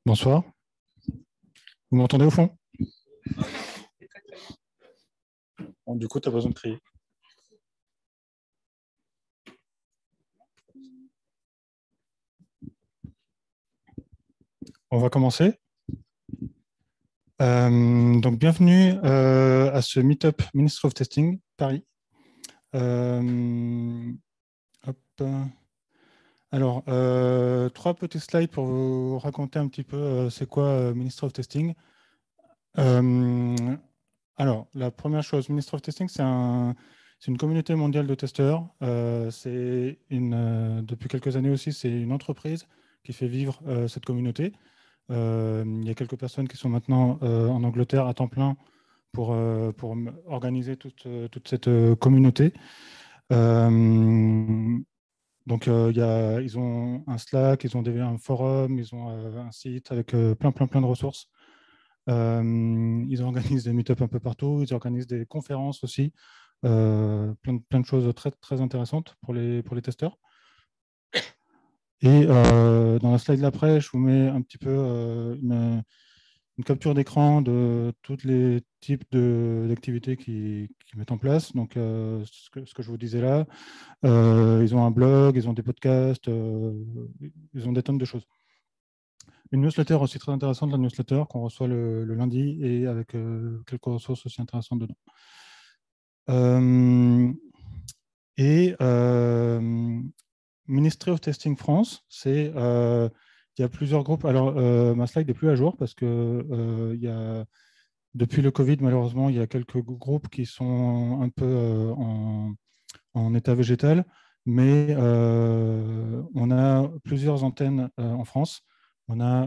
Bonsoir. Vous m'entendez au fond? Bon, du coup, tu as besoin de crier. On va commencer. Donc, bienvenue à ce Meetup Ministry of Testing Paris. Hop. Alors, 3 petits slides pour vous raconter un petit peu c'est quoi Ministry of Testing. Alors, la première chose, Ministry of Testing, c'est une communauté mondiale de testeurs. Depuis quelques années aussi, c'est une entreprise qui fait vivre cette communauté. Il y a quelques personnes qui sont maintenant en Angleterre à temps plein pour organiser toute cette communauté. Donc, ils ont un Slack, ils ont un forum, ils ont un site avec plein de ressources. Ils organisent des meet-up un peu partout, ils organisent des conférences aussi, plein de choses très intéressantes pour les testeurs. Et dans la slide d'après, je vous mets un petit peu une capture d'écran de tous les types d'activités qu'ils mettent en place. Donc, ce que je vous disais là, ils ont un blog, ils ont des podcasts, ils ont des tonnes de choses. Une newsletter aussi très intéressante, la newsletter qu'on reçoit le lundi et avec quelques ressources aussi intéressantes dedans. Ministry of Testing France, il y a plusieurs groupes. Alors, ma slide n'est plus à jour parce que depuis le Covid, malheureusement, il y a quelques groupes qui sont un peu en état végétal, mais on a plusieurs antennes en France. On a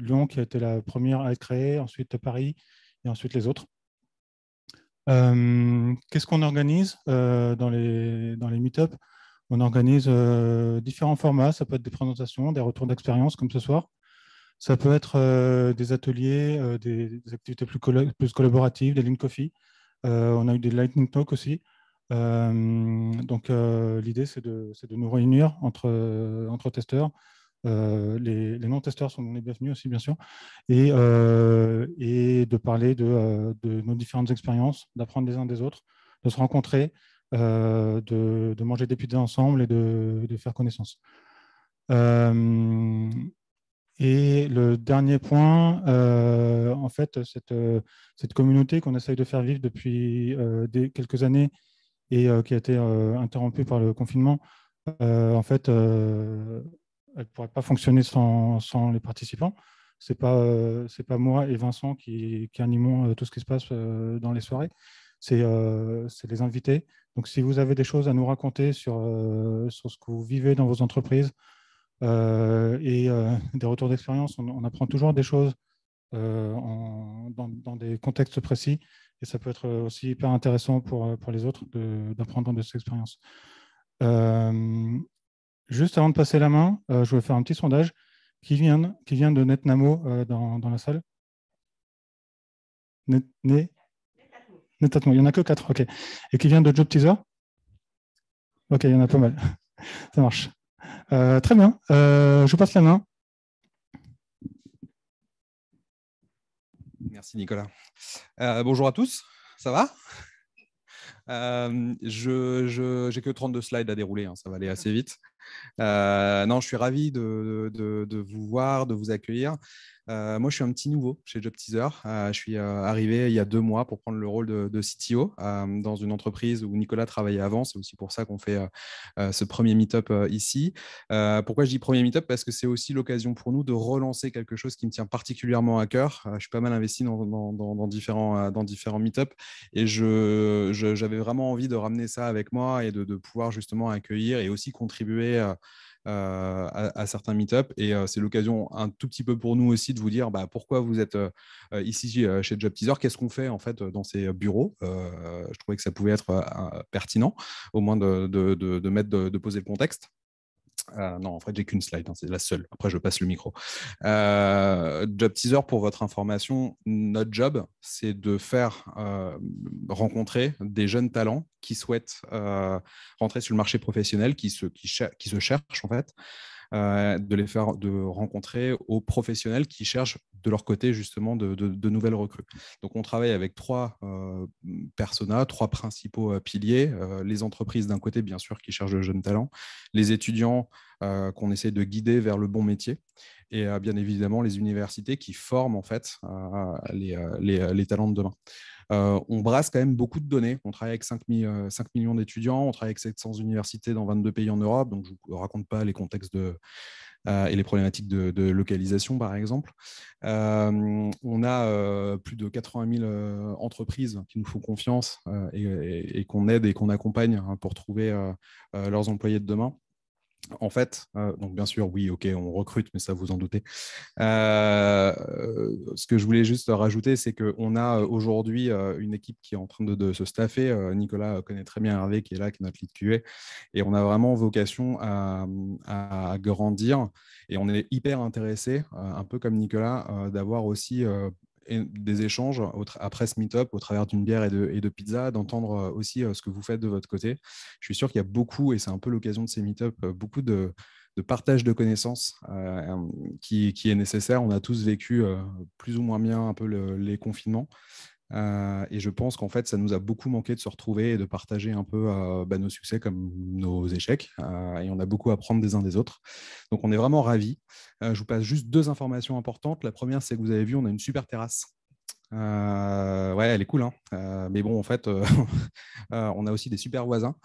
Lyon qui a été la première à être créée, ensuite Paris et ensuite les autres. Qu'est-ce qu'on organise dans les meet-up? On organise différents formats. Ça peut être des présentations, des retours d'expérience comme ce soir. Ça peut être des ateliers, des activités plus collaboratives, des Lean Coffee. On a eu des Lightning Talk aussi. Donc, l'idée, c'est de nous réunir entre testeurs. Les non-testeurs sont les bienvenus aussi, bien sûr, et de parler de nos différentes expériences, d'apprendre les uns des autres, de se rencontrer, de manger des pizzas ensemble et de faire connaissance. Et le dernier point, en fait, cette communauté qu'on essaye de faire vivre depuis quelques années et qui a été interrompue par le confinement, en fait, elle ne pourrait pas fonctionner sans les participants. Ce n'est pas moi et Vincent qui animons tout ce qui se passe dans les soirées. C'est les invités. Donc, si vous avez des choses à nous raconter sur ce que vous vivez dans vos entreprises et des retours d'expérience, on apprend toujours des choses dans des contextes précis. Et ça peut être aussi hyper intéressant pour les autres d'apprendre de ces expériences. Juste avant de passer la main, je vais faire un petit sondage. Qui vient de NetNamo dans la salle? Netatmo. Il n'y en a que 4, ok. Et qui vient de Job Teaser? Ok, il y en a pas mal. Ça marche. Très bien. Je passe la main. Merci Nicolas. Bonjour à tous, ça va? J'ai que 32 slides à dérouler, hein, ça va aller assez vite. Non, je suis ravi de vous voir, de vous accueillir. Moi, je suis un petit nouveau chez Job Teaser. Je suis arrivé il y a 2 mois pour prendre le rôle de CTO dans une entreprise où Nicolas travaillait avant. C'est aussi pour ça qu'on fait ce premier meet-up ici. Pourquoi je dis premier meet-up? Parce que c'est aussi l'occasion pour nous de relancer quelque chose qui me tient particulièrement à cœur. Je suis pas mal investi dans différents meet-up et j'avais vraiment envie de ramener ça avec moi et de pouvoir justement accueillir et aussi contribuer à certains meet-up. Et c'est l'occasion un tout petit peu pour nous aussi de vous dire pourquoi vous êtes ici chez Job Teaser, qu'est-ce qu'on fait en fait dans ces bureaux. Je trouvais que ça pouvait être pertinent, au moins de poser le contexte. Non, en fait, j'ai qu'une slide, hein, c'est la seule. Après, je passe le micro. Job teaser, pour votre information, notre job, c'est de faire rencontrer des jeunes talents qui souhaitent rentrer sur le marché professionnel, qui se cherchent en fait, de les faire rencontrer aux professionnels qui cherchent de leur côté justement de nouvelles recrues. Donc on travaille avec trois personas, trois principaux piliers, les entreprises d'un côté bien sûr qui cherchent de jeunes talents, les étudiants qu'on essaie de guider vers le bon métier, et bien évidemment les universités qui forment en fait les talents de demain. On brasse quand même beaucoup de données. On travaille avec 5 millions d'étudiants, on travaille avec 700 universités dans 22 pays en Europe, donc je ne vous raconte pas les contextes et les problématiques de localisation, par exemple. On a plus de 80 000 entreprises qui nous font confiance et qu'on aide et qu'on accompagne pour trouver leurs employés de demain. En fait, donc bien sûr, oui, ok, on recrute, mais ça vous en doutez. Ce que je voulais juste rajouter, c'est qu'on a aujourd'hui une équipe qui est en train de se staffer. Nicolas connaît très bien Hervé, qui est là, qui est notre lead QA. Et on a vraiment vocation à grandir. Et on est hyper intéressé, un peu comme Nicolas, d'avoir aussi des échanges après ce meet-up au travers d'une bière et de pizza, d'entendre aussi ce que vous faites de votre côté. Je suis sûr qu'il y a beaucoup, et c'est un peu l'occasion de ces meet-up, beaucoup de partage de connaissances qui est nécessaire. On a tous vécu plus ou moins bien un peu les confinements. Et je pense qu'en fait, ça nous a beaucoup manqué de se retrouver et de partager un peu nos succès comme nos échecs. Et on a beaucoup à apprendre des uns des autres. Donc, on est vraiment ravis. Je vous passe juste 2 informations importantes. La première, c'est que vous avez vu, on a une super terrasse. Ouais, elle est cool, hein. Mais bon, en fait, on a aussi des super voisins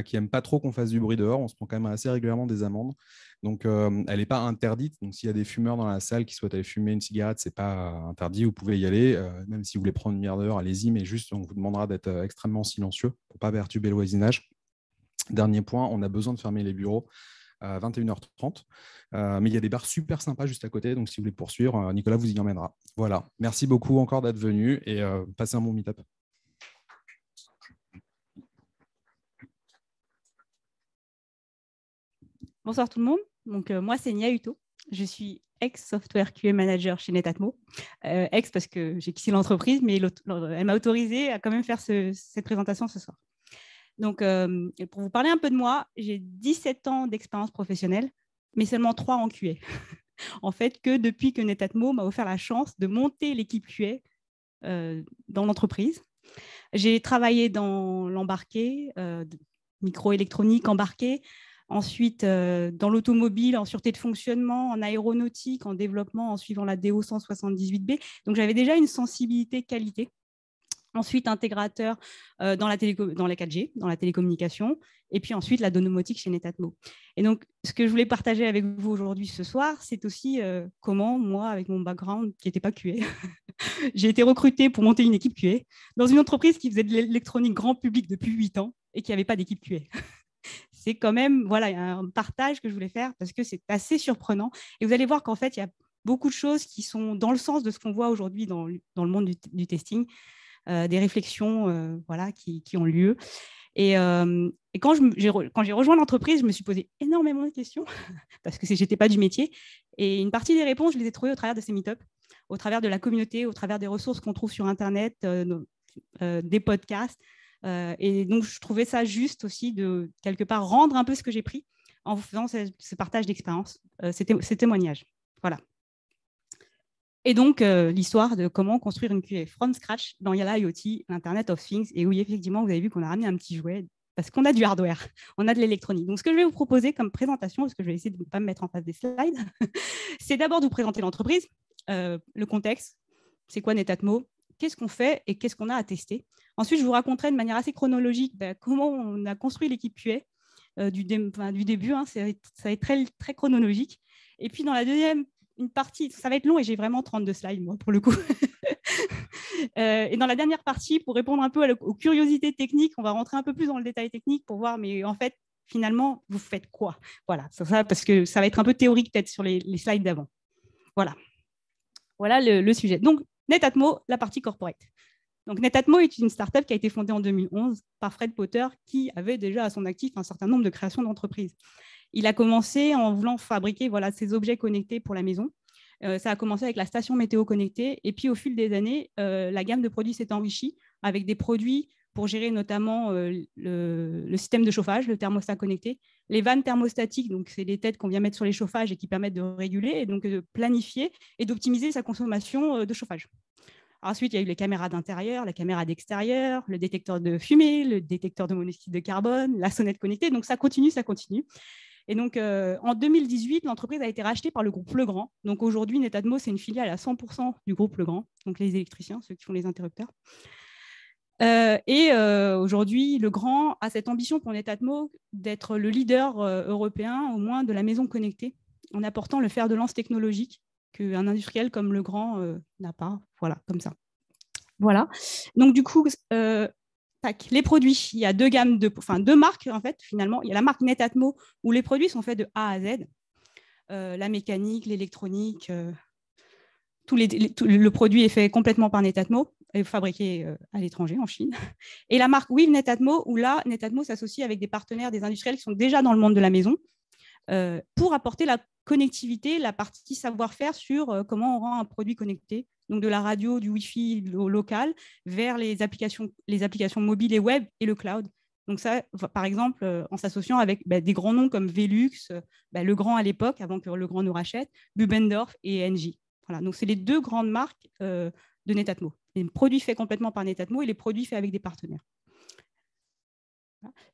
qui n'aiment pas trop qu'on fasse du bruit dehors. On se prend quand même assez régulièrement des amendes. Donc, elle n'est pas interdite. Donc, s'il y a des fumeurs dans la salle qui souhaitent aller fumer une cigarette, ce n'est pas interdit. Vous pouvez y aller. Même si vous voulez prendre une bière dehors, allez-y. Mais juste, on vous demandera d'être extrêmement silencieux pour ne pas perturber le voisinage. Dernier point, on a besoin de fermer les bureaux à 21h30. Mais il y a des bars super sympas juste à côté. Donc, si vous voulez poursuivre, Nicolas vous y emmènera. Voilà. Merci beaucoup encore d'être venu et passez un bon meet-up. Bonsoir tout le monde. Donc, moi, c'est Nia Uto. Je suis ex-software QA manager chez Netatmo. Ex parce que j'ai quitté l'entreprise, mais elle m'a autorisé à quand même faire cette présentation ce soir. Donc, pour vous parler un peu de moi, j'ai 17 ans d'expérience professionnelle, mais seulement 3 en QA. En fait, que depuis que Netatmo m'a offert la chance de monter l'équipe QA dans l'entreprise. J'ai travaillé dans l'embarqué, microélectronique embarquée, ensuite dans l'automobile, en sûreté de fonctionnement, en aéronautique, en développement, en suivant la DO 178B. Donc, j'avais déjà une sensibilité qualité. Ensuite, intégrateur dans la 4G, dans la télécommunication, et puis ensuite la domotique chez Netatmo. Et donc, ce que je voulais partager avec vous aujourd'hui ce soir, c'est aussi comment, moi, avec mon background qui n'était pas QA, j'ai été recrutée pour monter une équipe QA dans une entreprise qui faisait de l'électronique grand public depuis 8 ans et qui n'avait pas d'équipe QA. C'est quand même voilà, un partage que je voulais faire parce que c'est assez surprenant. Et vous allez voir qu'en fait, il y a beaucoup de choses qui sont dans le sens de ce qu'on voit aujourd'hui dans le monde du testing. Des réflexions voilà, qui ont lieu. Et quand j'ai rejoint l'entreprise, je me suis posé énormément de questions parce que je n'étais pas du métier. Et une partie des réponses, je les ai trouvées au travers de ces meet-ups, au travers de la communauté, au travers des ressources qu'on trouve sur Internet, des podcasts. Et donc, je trouvais ça juste aussi de, quelque part, rendre un peu ce que j'ai pris en vous faisant ce partage d'expérience, ces témoignages. Voilà. Et donc, l'histoire de comment construire une QA from scratch dans Yala IoT, l'Internet of Things. Et oui, effectivement, vous avez vu qu'on a ramené un petit jouet parce qu'on a du hardware, on a de l'électronique. Donc, ce que je vais vous proposer comme présentation, parce que je vais essayer de ne pas me mettre en face des slides, c'est d'abord de vous présenter l'entreprise, le contexte, c'est quoi Netatmo, qu'est-ce qu'on fait et qu'est-ce qu'on a à tester. Ensuite, je vous raconterai de manière assez chronologique comment on a construit l'équipe QA du début. Hein, ça va être très, très chronologique. Et puis, dans la deuxième une partie, ça va être long et j'ai vraiment 32 slides, moi, pour le coup. Et dans la dernière partie, pour répondre un peu aux curiosités techniques, on va rentrer un peu plus dans le détail technique pour voir, mais en fait, finalement, vous faites quoi? Voilà, ça, parce que ça va être un peu théorique peut-être sur les slides d'avant. Voilà, voilà le sujet. Donc, Netatmo, la partie corporate. Donc, Netatmo est une startup qui a été fondée en 2011 par Fred Potter, qui avait déjà à son actif un certain nombre de créations d'entreprises. Il a commencé en voulant fabriquer ces objets connectés pour la maison. Ça a commencé avec la station météo connectée. Et puis, au fil des années, la gamme de produits s'est enrichie avec des produits pour gérer notamment le système de chauffage, le thermostat connecté, les vannes thermostatiques, donc c'est les têtes qu'on vient mettre sur les chauffages et qui permettent de réguler et donc de planifier et d'optimiser sa consommation de chauffage. Ensuite, il y a eu les caméras d'intérieur, la caméra d'extérieur, le détecteur de fumée, le détecteur de monoxyde de carbone, la sonnette connectée. Donc, ça continue, ça continue. Et donc, en 2018, l'entreprise a été rachetée par le groupe Legrand. Donc, aujourd'hui, Netatmo, c'est une filiale à 100% du groupe Legrand, donc les électriciens, ceux qui font les interrupteurs. Aujourd'hui, Legrand a cette ambition pour Netatmo d'être le leader européen, au moins, de la maison connectée, en apportant le fer de lance technologique qu'un industriel comme Legrand n'a pas. Voilà, comme ça. Voilà. Donc, du coup, les produits, il y a deux marques, en fait, finalement. Il y a la marque Netatmo, où les produits sont faits de A à Z. La mécanique, l'électronique, le produit est fait complètement par Netatmo, et fabriqué à l'étranger, en Chine. Et la marque Weave Netatmo, où là, Netatmo s'associe avec des partenaires, des industriels qui sont déjà dans le monde de la maison, pour apporter la connectivité, la partie savoir-faire sur comment on rend un produit connecté, donc de la radio, du Wi-Fi local, vers les applications mobiles et web et le cloud. Donc ça, par exemple, en s'associant avec des grands noms comme Velux, Legrand à l'époque, avant que Legrand nous rachète, Bubendorf et Engie. Voilà, donc c'est les deux grandes marques de Netatmo. Les produits faits complètement par Netatmo et les produits faits avec des partenaires.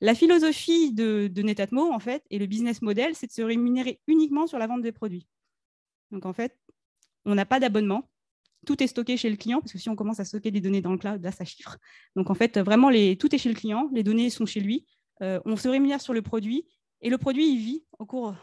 La philosophie de Netatmo, en fait, et le business model, c'est de se rémunérer uniquement sur la vente des produits. Donc, en fait, on n'a pas d'abonnement. Tout est stocké chez le client, parce que si on commence à stocker des données dans le cloud, là, ça chiffre. Donc, en fait, vraiment, tout est chez le client, les données sont chez lui. On se rémunère sur le produit, et le produit, il vit au cours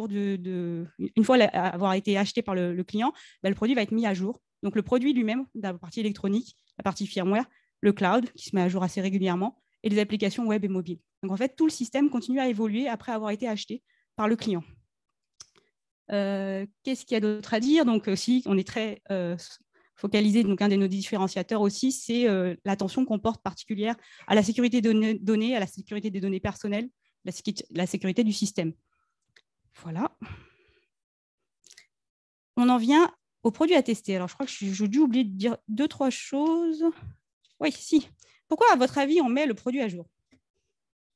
une fois avoir été acheté par le client, le produit va être mis à jour. Donc, le produit lui-même, la partie électronique, la partie firmware, le cloud, qui se met à jour assez régulièrement, et les applications web et mobiles. Donc, en fait, tout le système continue à évoluer après avoir été acheté par le client. Qu'est-ce qu'il y a d'autre à dire? Donc, aussi, on est très focalisé. Donc, un de nos différenciateurs aussi, c'est l'attention qu'on porte particulière à la sécurité des données, à la sécurité des données personnelles, la sécurité du système. Voilà. On en vient aux produits à tester. Alors, je crois que j'ai dû oublier de dire 2-3 choses. Oui, si. Pourquoi, à votre avis, on met le produit à jour?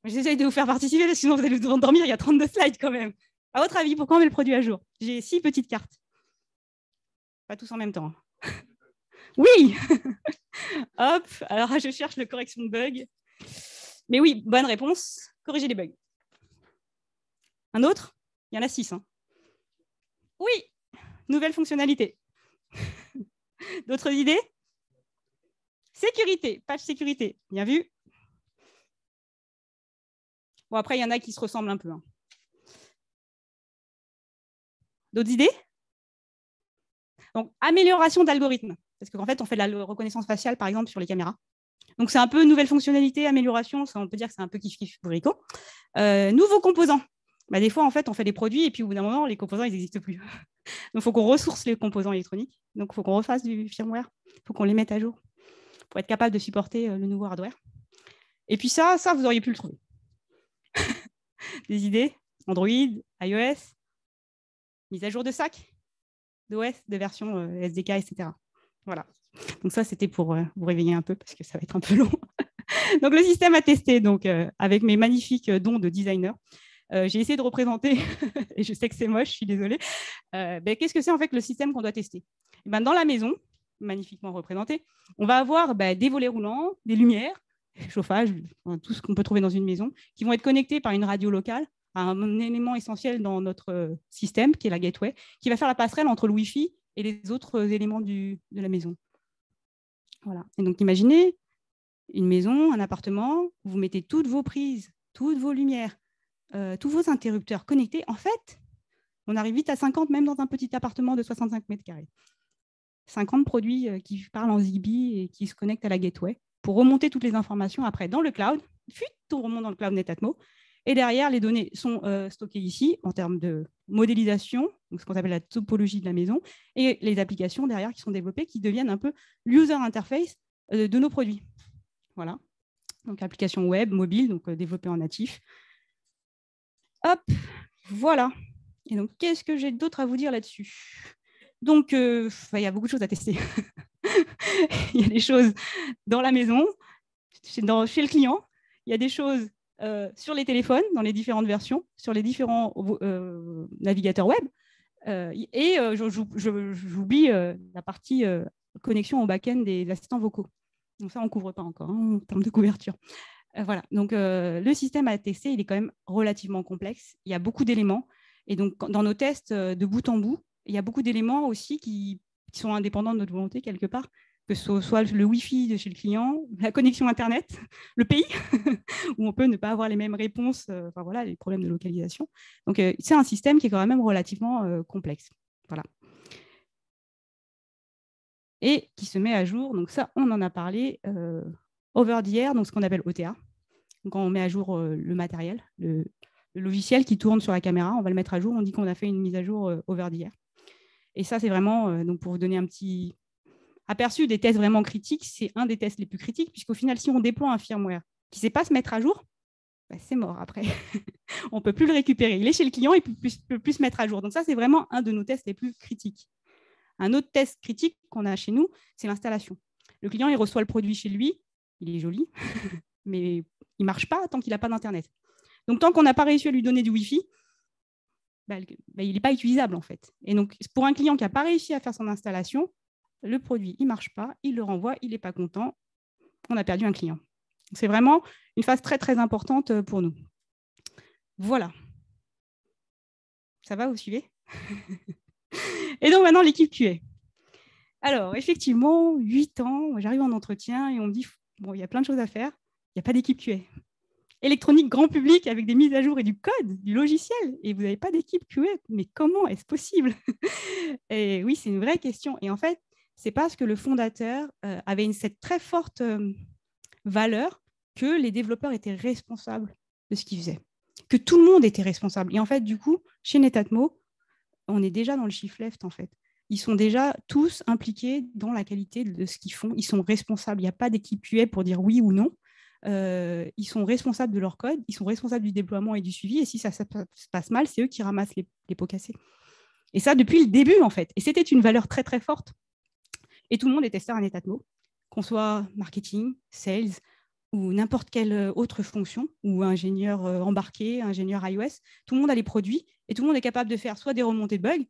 J'essaye de vous faire participer, parce que sinon vous allez vous endormir, il y a 32 slides quand même. À votre avis, pourquoi on met le produit à jour? J'ai 6 petites cartes. Pas tous en même temps. Oui. Hop, alors je cherche la correction de bug. Mais oui, bonne réponse, corriger les bugs. Un autre? Il y en a 6. Hein. Oui, nouvelle fonctionnalité. D'autres idées? Sécurité, page sécurité, bien vu. Bon, après, il y en a qui se ressemblent un peu. Hein. D'autres idées? Donc, amélioration d'algorithmes. Parce qu'en fait, on fait de la reconnaissance faciale, par exemple, sur les caméras. Donc, c'est un peu nouvelle fonctionnalité, amélioration. Ça, on peut dire que c'est un peu kiff-kiff bourricot. Nouveaux composants. Des fois, en fait, on fait des produits et puis au bout d'un moment, les composants, ils n'existent plus. Donc, il faut qu'on ressource les composants électroniques. Donc, il faut qu'on refasse du firmware. Il faut qu'on les mette à jour pour être capable de supporter le nouveau hardware. Et puis ça, vous auriez pu le trouver. Des idées? Android, iOS, mise à jour de SAC, d'OS, de version SDK, etc. Voilà. Donc ça, c'était pour vous réveiller un peu parce que ça va être un peu long. Donc le système à tester, donc, avec mes magnifiques dons de designer. J'ai essayé de représenter, et je sais que c'est moche, je suis désolée. Qu'est-ce que c'est en fait le système qu'on doit tester? Dans la maison, magnifiquement représenté, on va avoir des volets roulants, des lumières, chauffage, tout ce qu'on peut trouver dans une maison, qui vont être connectés par une radio locale à un élément essentiel dans notre système, qui est la gateway, qui va faire la passerelle entre le Wi-Fi et les autres éléments de la maison. Voilà. Et donc, imaginez une maison, un appartement, vous mettez toutes vos prises, toutes vos lumières, tous vos interrupteurs connectés. En fait, on arrive vite à 50, même dans un petit appartement de 65 mètres carrés. 50 produits qui parlent en Zigbee et qui se connectent à la gateway pour remonter toutes les informations après dans le cloud. On remonte dans le cloud Netatmo. Et derrière, les données sont stockées ici en termes de modélisation, donc ce qu'on appelle la topologie de la maison, et les applications derrière qui sont développées, qui deviennent un peu l'user interface de nos produits. Voilà. Donc, application web, mobile, donc développée en natif. Hop, voilà. Et donc, qu'est-ce que j'ai d'autre à vous dire là-dessus? Donc, il y a beaucoup de choses à tester. Il y a des choses dans la maison, chez le client. Il y a des choses sur les téléphones, dans les différentes versions, sur les différents navigateurs web. J'oublie la partie connexion au back-end des assistants vocaux. Donc ça, on ne couvre pas encore en termes de couverture. Voilà. Donc, le système à tester, il est quand même relativement complexe. Il y a beaucoup d'éléments. Et donc, dans nos tests de bout en bout, il y a beaucoup d'éléments aussi qui sont indépendants de notre volonté quelque part, que ce soit le Wi-Fi de chez le client, la connexion Internet, le pays, où on peut ne pas avoir les mêmes réponses, enfin voilà, les problèmes de localisation. Donc, c'est un système qui est quand même relativement complexe. Voilà. Et qui se met à jour. Donc ça, on en a parlé over the air, donc ce qu'on appelle OTA. Donc, quand on met à jour le matériel, le logiciel qui tourne sur la caméra, on va le mettre à jour. On dit qu'on a fait une mise à jour over the air. Et ça, c'est vraiment, donc pour vous donner un petit aperçu des tests vraiment critiques, c'est un des tests les plus critiques, puisqu'au final, si on déploie un firmware qui ne sait pas se mettre à jour, bah, c'est mort après. On ne peut plus le récupérer. Il est chez le client, il ne peut plus se mettre à jour. Donc ça, c'est vraiment un de nos tests les plus critiques. Un autre test critique qu'on a chez nous, c'est l'installation. Le client, il reçoit le produit chez lui, il est joli, mais il ne marche pas tant qu'il n'a pas d'Internet. Donc, tant qu'on n'a pas réussi à lui donner du Wi-Fi, il n'est pas utilisable en fait. Et donc, pour un client qui n'a pas réussi à faire son installation, le produit, il ne marche pas, il le renvoie, il n'est pas content, on a perdu un client. C'est vraiment une phase très, très importante pour nous. Voilà. Ça va, vous suivez? Et donc, maintenant, l'équipe QA. Alors, effectivement, 8 ans, j'arrive en entretien et on me dit, bon, il y a plein de choses à faire, il n'y a pas d'équipe QA. Électronique grand public avec des mises à jour et du code, du logiciel, et vous n'avez pas d'équipe QA, mais comment est-ce possible? Et oui, c'est une vraie question. Et en fait, c'est parce que le fondateur avait cette très forte valeur que les développeurs étaient responsables de ce qu'ils faisaient, que tout le monde était responsable. Et en fait, du coup, chez Netatmo, on est déjà dans le shift left, en fait. Ils sont déjà tous impliqués dans la qualité de ce qu'ils font. Ils sont responsables. Il n'y a pas d'équipe QA pour dire oui ou non. Ils sont responsables de leur code, ils sont responsables du déploiement et du suivi. Et si ça se passe mal, c'est eux qui ramassent les pots cassés. Et ça, depuis le début, en fait. Et c'était une valeur très, très forte. Et tout le monde est testeur à Netatmo, qu'on soit marketing, sales ou n'importe quelle autre fonction, ou ingénieur embarqué, ingénieur iOS. Tout le monde a les produits et tout le monde est capable de faire soit des remontées de bugs,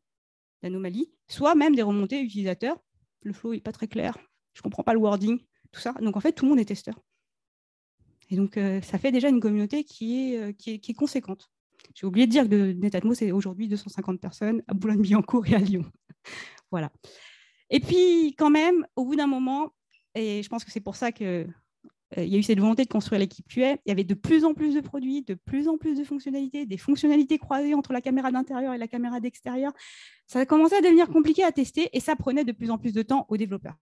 d'anomalies, soit même des remontées utilisateurs. Le flow n'est pas très clair, je ne comprends pas le wording, tout ça. Donc, en fait, tout le monde est testeur. Et donc, ça fait déjà une communauté qui est conséquente. J'ai oublié de dire que Netatmo, c'est aujourd'hui 250 personnes à Boulogne-Billancourt et à Lyon. Voilà. Et puis, quand même, au bout d'un moment, et je pense que c'est pour ça qu'il y a eu cette volonté de construire l'équipe QA, il y avait de plus en plus de produits, de plus en plus de fonctionnalités, des fonctionnalités croisées entre la caméra d'intérieur et la caméra d'extérieur. Ça a commencé à devenir compliqué à tester et ça prenait de plus en plus de temps aux développeurs.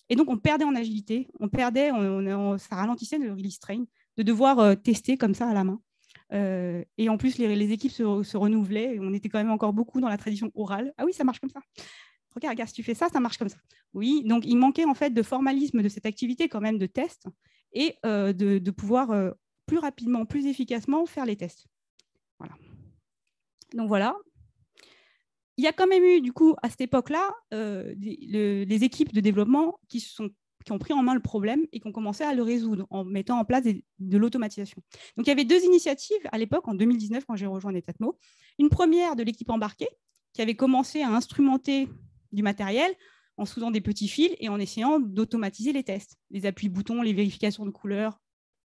Et donc, on perdait en agilité, ça ralentissait le release train, de devoir tester comme ça à la main. Et en plus, les équipes se renouvelaient. Et on était quand même encore beaucoup dans la tradition orale. Ah oui, ça marche comme ça. Regarde, si tu fais ça, ça marche comme ça. Oui, donc il manquait en fait de formalisme de cette activité quand même de test et de pouvoir plus rapidement, plus efficacement faire les tests. Voilà. Donc voilà. Il y a quand même eu, du coup, à cette époque-là, les équipes de développement qui ont pris en main le problème et qui ont commencé à le résoudre en mettant en place de l'automatisation. Donc, il y avait 2 initiatives à l'époque, en 2019, quand j'ai rejoint Netatmo. Une première de l'équipe embarquée, qui avait commencé à instrumenter du matériel en soudant des petits fils et en essayant d'automatiser les tests, les appuis-boutons, les vérifications de couleurs,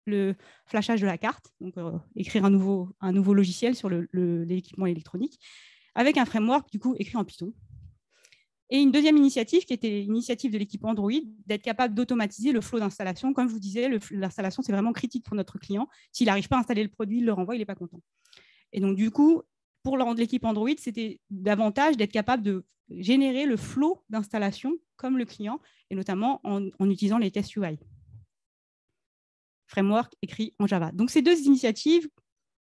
le flashage de la carte, donc écrire un nouveau logiciel sur l'équipement électronique, avec un framework du coup écrit en Python. Et une deuxième initiative, qui était l'initiative de l'équipe Android, d'être capable d'automatiser le flow d'installation. Comme je vous disais, l'installation, c'est vraiment critique pour notre client. S'il n'arrive pas à installer le produit, il le renvoie, il n'est pas content. Et donc, du coup, pour l'équipe Android, c'était davantage d'être capable de générer le flow d'installation comme le client, et notamment en utilisant les tests UI. Framework écrit en Java. Donc, ces 2 initiatives,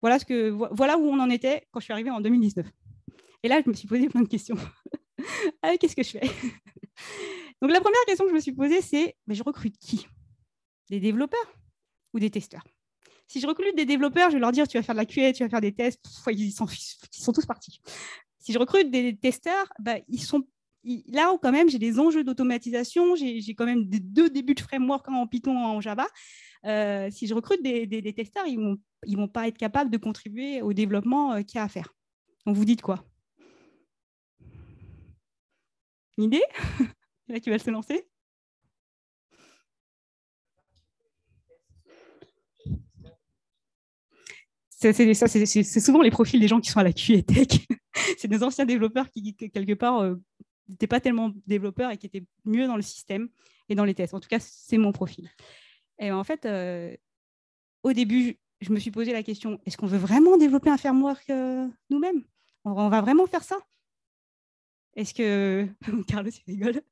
voilà où on en était quand je suis arrivée en 2019. Et là, je me suis posé plein de questions. Qu'est-ce que je fais? Donc, la première question que je me suis posée, c'est je recrute qui? Des développeurs ou des testeurs? Si je recrute des développeurs, je vais leur dire tu vas faire de la QA, tu vas faire des tests, ils sont tous partis. Si je recrute des testeurs, ils sont là où quand même j'ai des enjeux d'automatisation, j'ai quand même 2 débuts de framework en Python, en Java. Si je recrute des testeurs, ils vont pas être capables de contribuer au développement qu'il y a à faire. Donc vous dites quoi? Une idée? Là qui va se lancer? C'est souvent les profils des gens qui sont à la QA Tech. C'est des anciens développeurs qui quelque part, n'étaient pas tellement développeurs et qui étaient mieux dans le système et dans les tests. En tout cas, c'est mon profil. Et en fait, au début, je me suis posé la question, est-ce qu'on veut vraiment développer un framework nous-mêmes? On va vraiment faire ça? Est-ce que... Carlos, il rigole.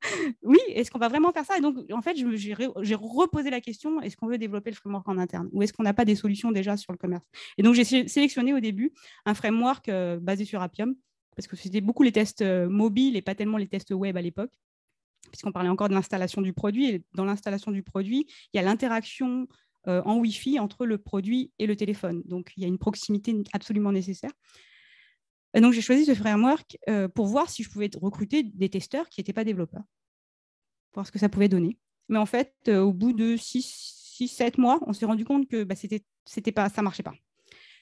Oui, est-ce qu'on va vraiment faire ça? Et donc, en fait, j'ai reposé la question, est-ce qu'on veut développer le framework en interne? Ou est-ce qu'on n'a pas des solutions déjà sur le commerce? Et donc, j'ai sélectionné au début un framework basé sur Appium, parce que c'était beaucoup les tests mobiles et pas tellement les tests web à l'époque, puisqu'on parlait encore de l'installation du produit. Et dans l'installation du produit, il y a l'interaction en Wi-Fi entre le produit et le téléphone. Donc, il y a une proximité absolument nécessaire. Et donc, j'ai choisi ce framework pour voir si je pouvais recruter des testeurs qui n'étaient pas développeurs, voir ce que ça pouvait donner. Mais en fait, au bout de 6-7 mois, on s'est rendu compte que ça ne marchait pas.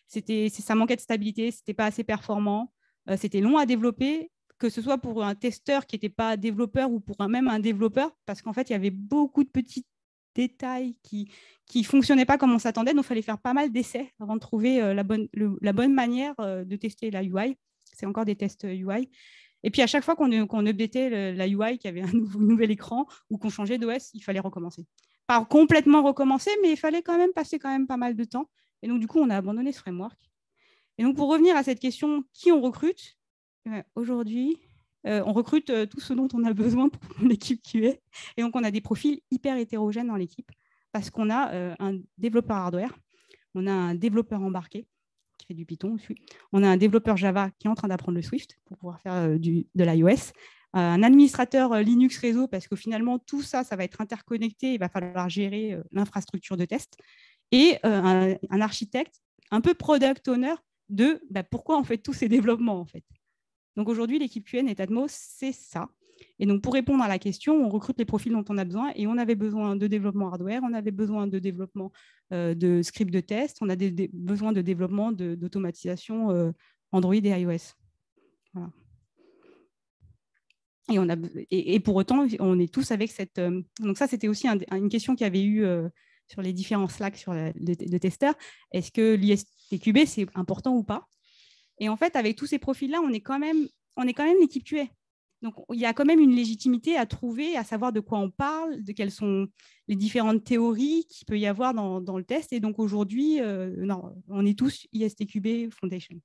Ça manquait de stabilité, ce n'était pas assez performant, c'était long à développer, que ce soit pour un testeur qui n'était pas développeur ou pour même un développeur, parce qu'en fait, il y avait beaucoup de petits détails qui ne fonctionnaient pas comme on s'attendait. Donc, il fallait faire pas mal d'essais avant de trouver la bonne manière de tester la UI. C'est encore des tests UI. Et puis, à chaque fois qu'on updatait la UI, qu'il y avait un nouvel écran ou qu'on changeait d'OS, il fallait recommencer. Pas complètement recommencer, mais il fallait quand même passer quand même pas mal de temps. Et donc, du coup, on a abandonné ce framework. Et donc, pour revenir à cette question, qui on recrute? Aujourd'hui, on recrute tout ce dont on a besoin pour l'équipe QA. Et donc, on a des profils hyper hétérogènes dans l'équipe parce qu'on a un développeur hardware, on a un développeur embarqué qui fait du Python aussi, on a un développeur Java qui est en train d'apprendre le Swift pour pouvoir faire de l'iOS, un administrateur Linux réseau parce que finalement, tout ça, ça va être interconnecté, il va falloir gérer l'infrastructure de test, et un architecte, un peu product owner de pourquoi on fait tous ces développements en fait. Donc aujourd'hui, l'équipe QA Netatmo, c'est ça. Et donc pour répondre à la question, on recrute les profils dont on a besoin et on avait besoin de développement hardware, on avait besoin de développement de scripts de test, on a besoin de développement d'automatisation Android et iOS. Voilà. Et pour autant, on est tous avec cette... donc ça, c'était aussi une question qu'il y avait eu sur les différents Slack sur de testeurs. Est-ce que l'ISTQB, c'est important ou pas? Et en fait, avec tous ces profils-là, on est quand même l'équipe QA. Donc, il y a quand même une légitimité à trouver, à savoir de quoi on parle, de quelles sont les différentes théories qu'il peut y avoir dans le test. Et donc, aujourd'hui, on est tous ISTQB Foundation.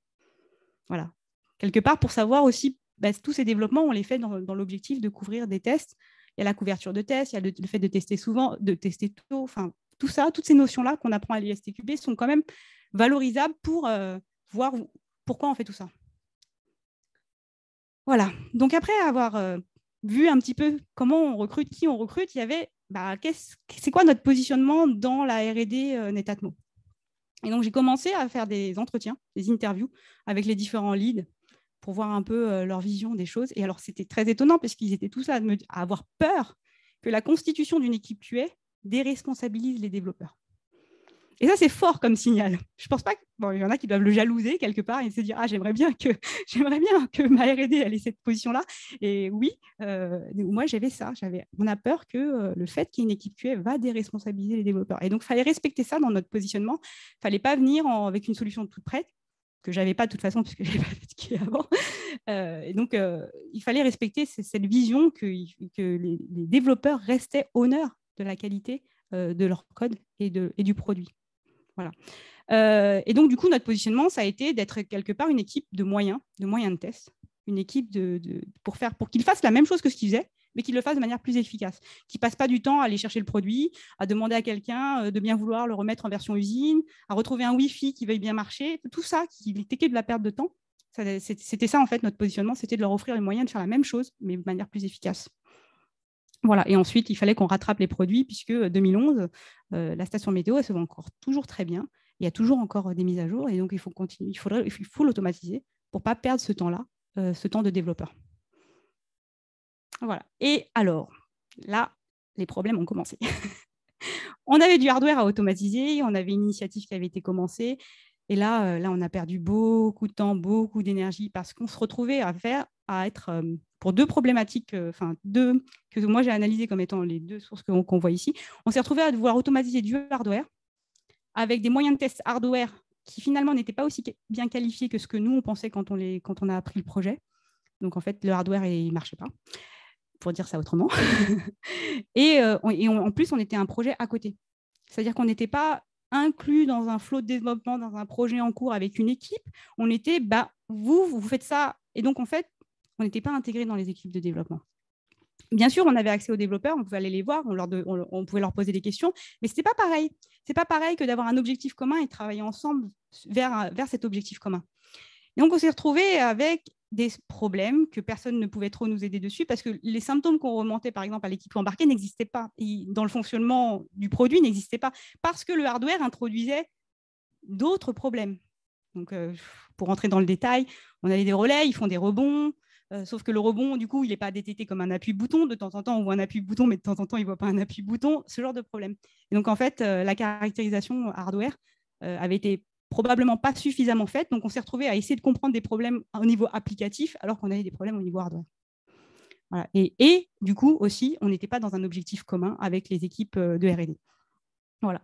Voilà. Quelque part, pour savoir aussi, tous ces développements, on les fait dans l'objectif de couvrir des tests. Il y a la couverture de tests, il y a le fait de tester souvent, de tester tôt. Enfin, tout ça, toutes ces notions-là qu'on apprend à l'ISTQB sont quand même valorisables pour voir pourquoi on fait tout ça. Voilà. Donc, après avoir vu un petit peu comment on recrute, qui on recrute, il y avait c'est quoi notre positionnement dans la R&D Netatmo. Et donc, j'ai commencé à faire des entretiens, des interviews avec les différents leads pour voir un peu leur vision des choses. Et alors, c'était très étonnant parce qu'ils étaient tous là à avoir peur que la constitution d'une équipe QA déresponsabilise les développeurs. Et ça, c'est fort comme signal. Je pense pas que... Bon, il y en a qui doivent le jalouser quelque part et se dire « Ah, j'aimerais bien que ma R&D elle ait cette position-là. » Et oui, moi, j'avais ça. On a peur que le fait qu'il y ait une équipe QA va déresponsabiliser les développeurs. Et donc, il fallait respecter ça dans notre positionnement. Il ne fallait pas venir avec une solution toute prête, que je n'avais pas de toute façon, puisque je n'avais pas fait de QA avant. Et donc, il fallait respecter cette vision que les développeurs restaient honneurs de la qualité de leur code et du produit. Voilà. Et donc, du coup, notre positionnement, ça a été d'être quelque part une équipe de moyens de test, une équipe pour qu'ils fassent la même chose que ce qu'ils faisaient, mais qu'ils le fassent de manière plus efficace, qu'ils ne passent pas du temps à aller chercher le produit, à demander à quelqu'un de bien vouloir le remettre en version usine, à retrouver un Wi-Fi qui veuille bien marcher, tout ça, qui n'était que de la perte de temps. C'était ça, en fait, notre positionnement, c'était de leur offrir les moyens de faire la même chose, mais de manière plus efficace. Voilà. Et ensuite, il fallait qu'on rattrape les produits puisque 2011, la station météo, elle se vend encore toujours très bien. Il y a toujours encore des mises à jour et donc il faut continuer, il faut l'automatiser pour ne pas perdre ce temps-là, ce temps de développeur. Voilà. Et alors, là, les problèmes ont commencé. On avait du hardware à automatiser, on avait une initiative qui avait été commencée. Et là, on a perdu beaucoup de temps, beaucoup d'énergie parce qu'on se retrouvait à être pour deux problématiques, que moi j'ai analysées comme étant les deux sources qu'on voit ici. On s'est retrouvé à devoir automatiser du hardware avec des moyens de test hardware qui finalement n'étaient pas aussi bien qualifiés que ce que nous on pensait quand on a appris le projet. Donc en fait, le hardware il marchait pas, pour dire ça autrement. et en plus, on était un projet à côté. C'est-à-dire qu'on n'était pas inclus dans un flot de développement, dans un projet en cours avec une équipe. On était, vous faites ça. Et donc, en fait, on n'était pas intégrés dans les équipes de développement. Bien sûr, on avait accès aux développeurs, on pouvait aller les voir, on pouvait leur poser des questions, mais ce n'était pas pareil. Ce n'est pas pareil que d'avoir un objectif commun et de travailler ensemble vers cet objectif commun. Et donc, on s'est retrouvés avec des problèmes que personne ne pouvait trop nous aider dessus parce que les symptômes qu'on remontait, par exemple, à l'équipe embarquée n'existaient pas. Et dans le fonctionnement du produit, n'existaient pas parce que le hardware introduisait d'autres problèmes. Donc, pour rentrer dans le détail, on avait des relais, ils font des rebonds, sauf que le rebond, du coup, il n'est pas détecté comme un appui-bouton. De temps en temps, on voit un appui-bouton, mais de temps en temps, il ne voit pas un appui-bouton, ce genre de problème. Et donc, en fait, la caractérisation hardware avait été probablement pas suffisamment faite. Donc, on s'est retrouvé à essayer de comprendre des problèmes au niveau applicatif alors qu'on avait des problèmes au niveau hardware. Voilà. Et du coup, aussi, on n'était pas dans un objectif commun avec les équipes de R&D. Voilà.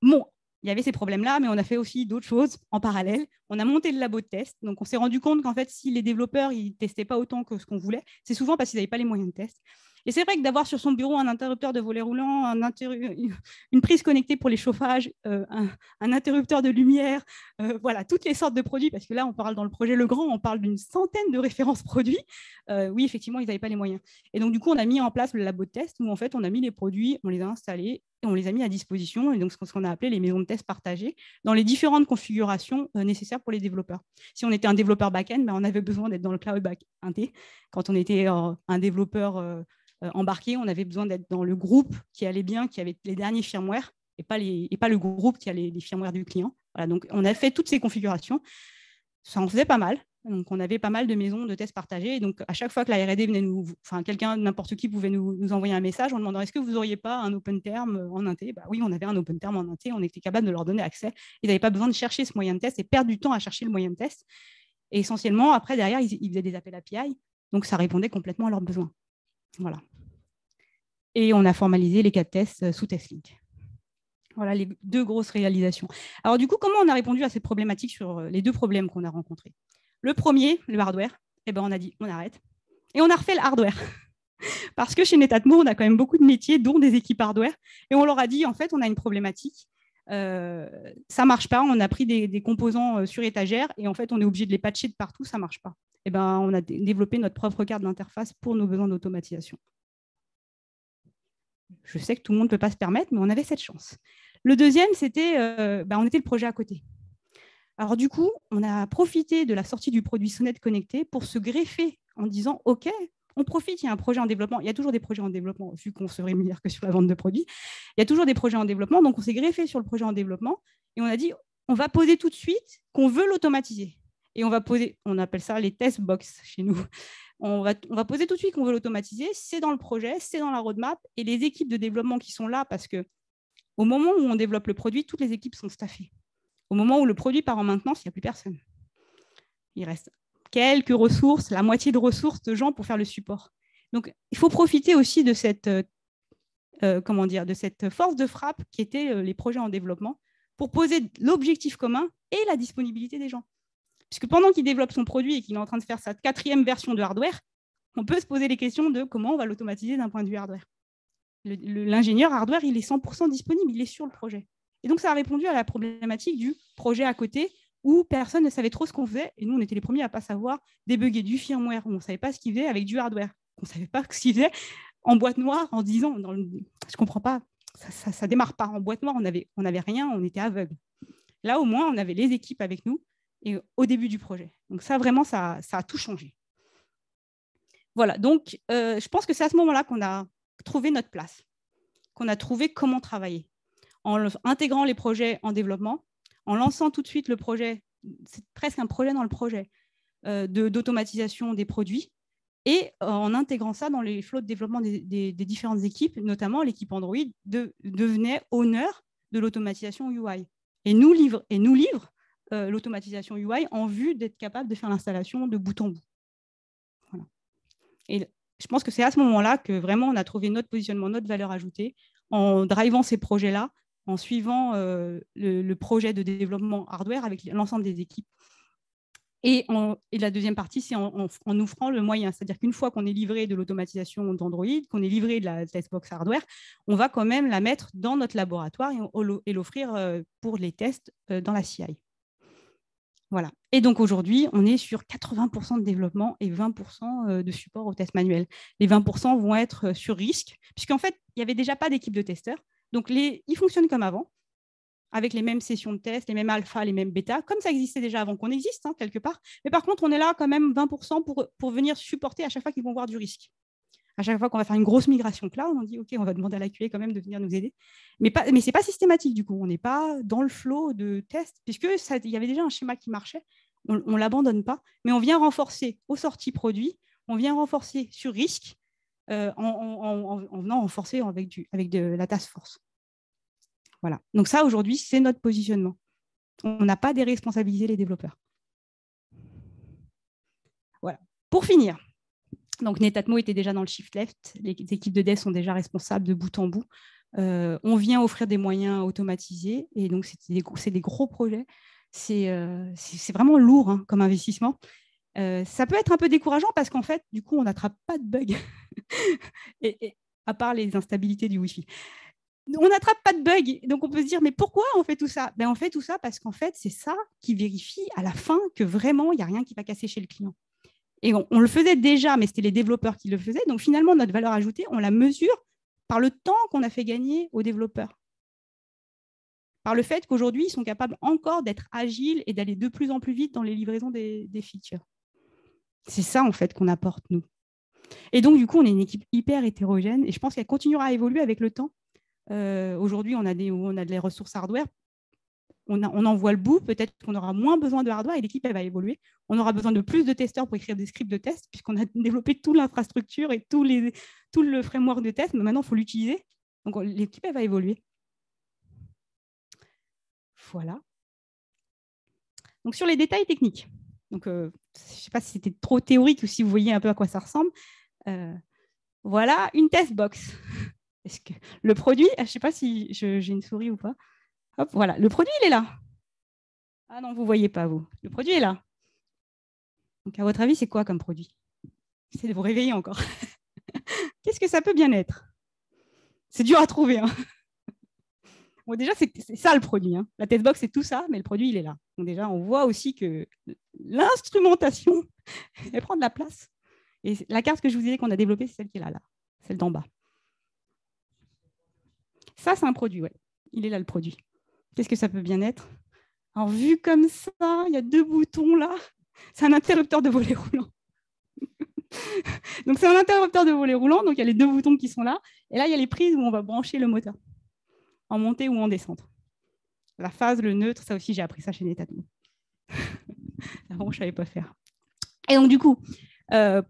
Bon, il y avait ces problèmes-là, mais on a fait aussi d'autres choses en parallèle. On a monté le labo de test. Donc, on s'est rendu compte qu'en fait, si les développeurs ne testaient pas autant que ce qu'on voulait, c'est souvent parce qu'ils n'avaient pas les moyens de test. Et c'est vrai que d'avoir sur son bureau un interrupteur de volet roulant, une prise connectée pour les chauffages, un interrupteur de lumière, voilà, toutes les sortes de produits, parce que là, on parle dans le projet Legrand, on parle d'une centaine de références produits. Oui, effectivement, ils n'avaient pas les moyens. Et donc, du coup, on a mis en place le labo de test où, en fait, on a mis les produits, on les a installés et on les a mis à disposition, et donc ce qu'on a appelé les maisons de test partagées, dans les différentes configurations nécessaires pour les développeurs. Si on était un développeur back-end, on avait besoin d'être dans le cloud back-end. Quand on était un développeur embarqué, on avait besoin d'être dans le groupe qui allait bien, qui avait les derniers firmware, et pas le groupe qui a les firmware du client. Voilà, donc on a fait toutes ces configurations. Ça en faisait pas mal. Donc, on avait pas mal de maisons de tests partagées. Et donc, à chaque fois que la R&D venait quelqu'un, n'importe qui pouvait nous envoyer un message en demandant est-ce que vous n'auriez pas un open term en inté. Oui, on avait un open term en inté. On était capable de leur donner accès. Ils n'avaient pas besoin de chercher ce moyen de test et perdre du temps à chercher le moyen de test. Et essentiellement, après, derrière, ils faisaient des appels API. Donc, ça répondait complètement à leurs besoins. Voilà. Et on a formalisé les cas de tests sous TestLink. Voilà les deux grosses réalisations. Alors, du coup, comment on a répondu à ces problématiques sur les deux problèmes qu'on a rencontrés? Le premier, le hardware, on a dit on arrête. Et on a refait le hardware. Parce que chez Netatmo, on a quand même beaucoup de métiers, dont des équipes hardware. Et on leur a dit, en fait, on a une problématique. Ça ne marche pas. On a pris des composants sur étagère et en fait, on est obligé de les patcher de partout. Ça ne marche pas. On a développé notre propre carte d'interface pour nos besoins d'automatisation. Je sais que tout le monde ne peut pas se permettre, mais on avait cette chance. Le deuxième, c'était on était le projet à côté. Alors du coup, on a profité de la sortie du produit Sonnette Connecté pour se greffer en disant « Ok, on profite, il y a un projet en développement. » Il y a toujours des projets en développement, vu qu'on se rémunère que sur la vente de produits. Il y a toujours des projets en développement, donc on s'est greffé sur le projet en développement et on a dit « On va poser tout de suite qu'on veut l'automatiser. » Et on va poser, on appelle ça les test box chez nous. On va poser tout de suite qu'on veut l'automatiser. C'est dans le projet, c'est dans la roadmap. Et les équipes de développement qui sont là, parce qu'au moment où on développe le produit, toutes les équipes sont staffées. Au moment où le produit part en maintenance, il n'y a plus personne. Il reste quelques ressources, la moitié de ressources de gens pour faire le support. Donc, il faut profiter aussi de cette, de cette force de frappe qui était les projets en développement pour poser l'objectif commun et la disponibilité des gens. Puisque pendant qu'il développe son produit et qu'il est en train de faire sa 4e version de hardware, on peut se poser les questions de comment on va l'automatiser d'un point de vue hardware. L'ingénieur hardware, il est 100% disponible, il est sur le projet. Et donc, ça a répondu à la problématique du projet à côté où personne ne savait trop ce qu'on faisait. Et nous, on était les premiers à ne pas savoir débugger du firmware. On ne savait pas ce qu'il faisait avec du hardware. On ne savait pas ce qu'il faisait en boîte noire en se disant je ne comprends pas, ça ne démarre pas. En boîte noire, on n'avait rien, on était aveugle. Là, au moins, on avait les équipes avec nous et au début du projet. Donc, ça, vraiment, ça a tout changé. Voilà. Donc, je pense que c'est à ce moment-là trouvé notre place, qu'on a trouvé comment travailler, en intégrant les projets en développement, en lançant tout de suite le projet, c'est presque un projet dans le projet, d'automatisation des produits, et en intégrant ça dans les flots de développement des différentes équipes, notamment l'équipe Android devenait honneur de l'automatisation UI et nous livre l'automatisation UI en vue d'être capable de faire l'installation de bout en bout. Voilà. Et je pense que c'est à ce moment-là que vraiment on a trouvé notre positionnement, notre valeur ajoutée, en drivant ces projets-là, en suivant le projet de développement hardware avec l'ensemble des équipes. Et la deuxième partie, c'est en offrant le moyen. C'est-à-dire qu'une fois qu'on est livré de l'automatisation d'Android, qu'on est livré de la testbox hardware, on va quand même la mettre dans notre laboratoire et l'offrir pour les tests dans la CI. Voilà. Et donc aujourd'hui, on est sur 80% de développement et 20% de support aux tests manuels. Les 20% vont être sur risque, puisqu'en fait, il n'y avait déjà pas d'équipe de testeurs. Donc, ils fonctionnent comme avant, avec les mêmes sessions de test, les mêmes alpha, les mêmes bêta, comme ça existait déjà avant qu'on existe, hein, quelque part. Mais par contre, on est là quand même 20% pour venir supporter à chaque fois qu'ils vont voir du risque. À chaque fois qu'on va faire une grosse migration cloud, on dit, OK, on va demander à la QA quand même de venir nous aider. Mais ce n'est pas systématique, du coup. On n'est pas dans le flow de test, puisqu'il y avait déjà un schéma qui marchait. On ne l'abandonne pas, mais on vient renforcer aux sorties produits, on vient renforcer sur risque en venant renforcer avec de la task force. Voilà. Donc ça, aujourd'hui, c'est notre positionnement. On n'a pas déresponsabilisé les développeurs. Voilà. Pour finir, donc Netatmo était déjà dans le shift left. Les équipes de dev sont déjà responsables de bout en bout. On vient offrir des moyens automatisés. Et donc, c'est des gros projets. C'est vraiment lourd hein, comme investissement. Ça peut être un peu décourageant parce qu'en fait, du coup, on n'attrape pas de bugs, à part les instabilités du Wi-Fi. On n'attrape pas de bugs, donc on peut se dire, mais pourquoi on fait tout ça? On fait tout ça parce qu'en fait, c'est ça qui vérifie à la fin que vraiment, il n'y a rien qui va casser chez le client. Et on le faisait déjà, mais c'était les développeurs qui le faisaient. Donc finalement, notre valeur ajoutée, on la mesure par le temps qu'on a fait gagner aux développeurs. Par le fait qu'aujourd'hui, ils sont capables encore d'être agiles et d'aller de plus en plus vite dans les livraisons des features. C'est ça, en fait, qu'on apporte, nous. Et donc, du coup, on est une équipe hyper hétérogène et je pense qu'elle continuera à évoluer avec le temps. Aujourd'hui, on a des ressources hardware. On en voit le bout. Peut-être qu'on aura moins besoin de hardware et l'équipe, elle va évoluer. On aura besoin de plus de testeurs pour écrire des scripts de test puisqu'on a développé toute l'infrastructure et tout le framework de test. Mais maintenant, il faut l'utiliser. Donc, l'équipe, elle va évoluer. Voilà. Donc, sur les détails techniques. Donc, je ne sais pas si c'était trop théorique ou si vous voyez un peu à quoi ça ressemble. Voilà une test box. Est-ce que le produit, je ne sais pas si j'ai une souris ou pas. Hop, voilà, le produit, il est là. Ah non, vous ne voyez pas, vous. Le produit est là. Donc, à votre avis, c'est quoi comme produit? C'est de vous réveiller encore. Qu'est-ce que ça peut bien être? C'est dur à trouver. Hein. Bon, déjà, c'est ça le produit. Hein. La testbox, c'est tout ça, mais le produit, il est là. Donc déjà, on voit aussi que l'instrumentation, elle prend de la place. Et la carte que je vous disais qu'on a développée, c'est celle qui est là, celle d'en bas. Ça, c'est un produit, ouais. Il est là, le produit. Qu'est-ce que ça peut bien être? Alors, vu comme ça, il y a 2 boutons là. C'est un interrupteur de volet roulant. Donc, c'est un interrupteur de volet roulant. Donc, il y a les 2 boutons qui sont là. Et là, il y a les prises où on va brancher le moteur, en montée ou en descente. La phase, le neutre, ça aussi, j'ai appris ça chez Netatmo. Avant, je ne savais pas faire. Et donc, du coup,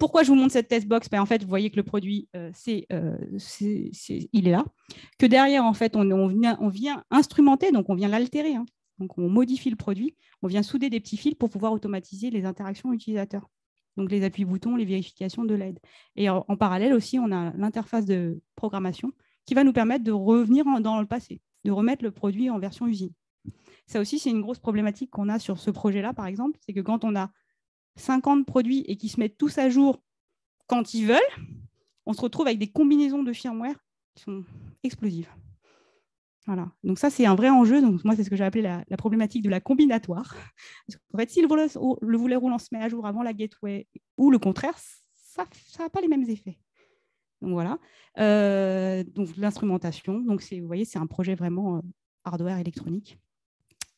pourquoi je vous montre cette test box? En fait, vous voyez que le produit, il est là. Que derrière, en fait, on vient instrumenter, donc on vient l'altérer. Hein. Donc, on modifie le produit. On vient souder des petits fils pour pouvoir automatiser les interactions utilisateurs. Donc, les appuis-boutons, les vérifications de l'aide. Et en parallèle aussi, on a l'interface de programmation qui va nous permettre de revenir dans le passé, de remettre le produit en version usine. Ça aussi, c'est une grosse problématique qu'on a sur ce projet-là, par exemple. C'est que quand on a 50 produits et qui se mettent tous à jour quand ils veulent, on se retrouve avec des combinaisons de firmware qui sont explosives. Voilà. Donc ça, c'est un vrai enjeu. Donc moi, c'est ce que j'ai appelé la problématique de la combinatoire. En fait, si le volet roulant se met à jour avant la gateway ou le contraire, ça n'a pas les mêmes effets. Donc voilà. Donc l'instrumentation. Donc vous voyez, c'est un projet vraiment hardware électronique.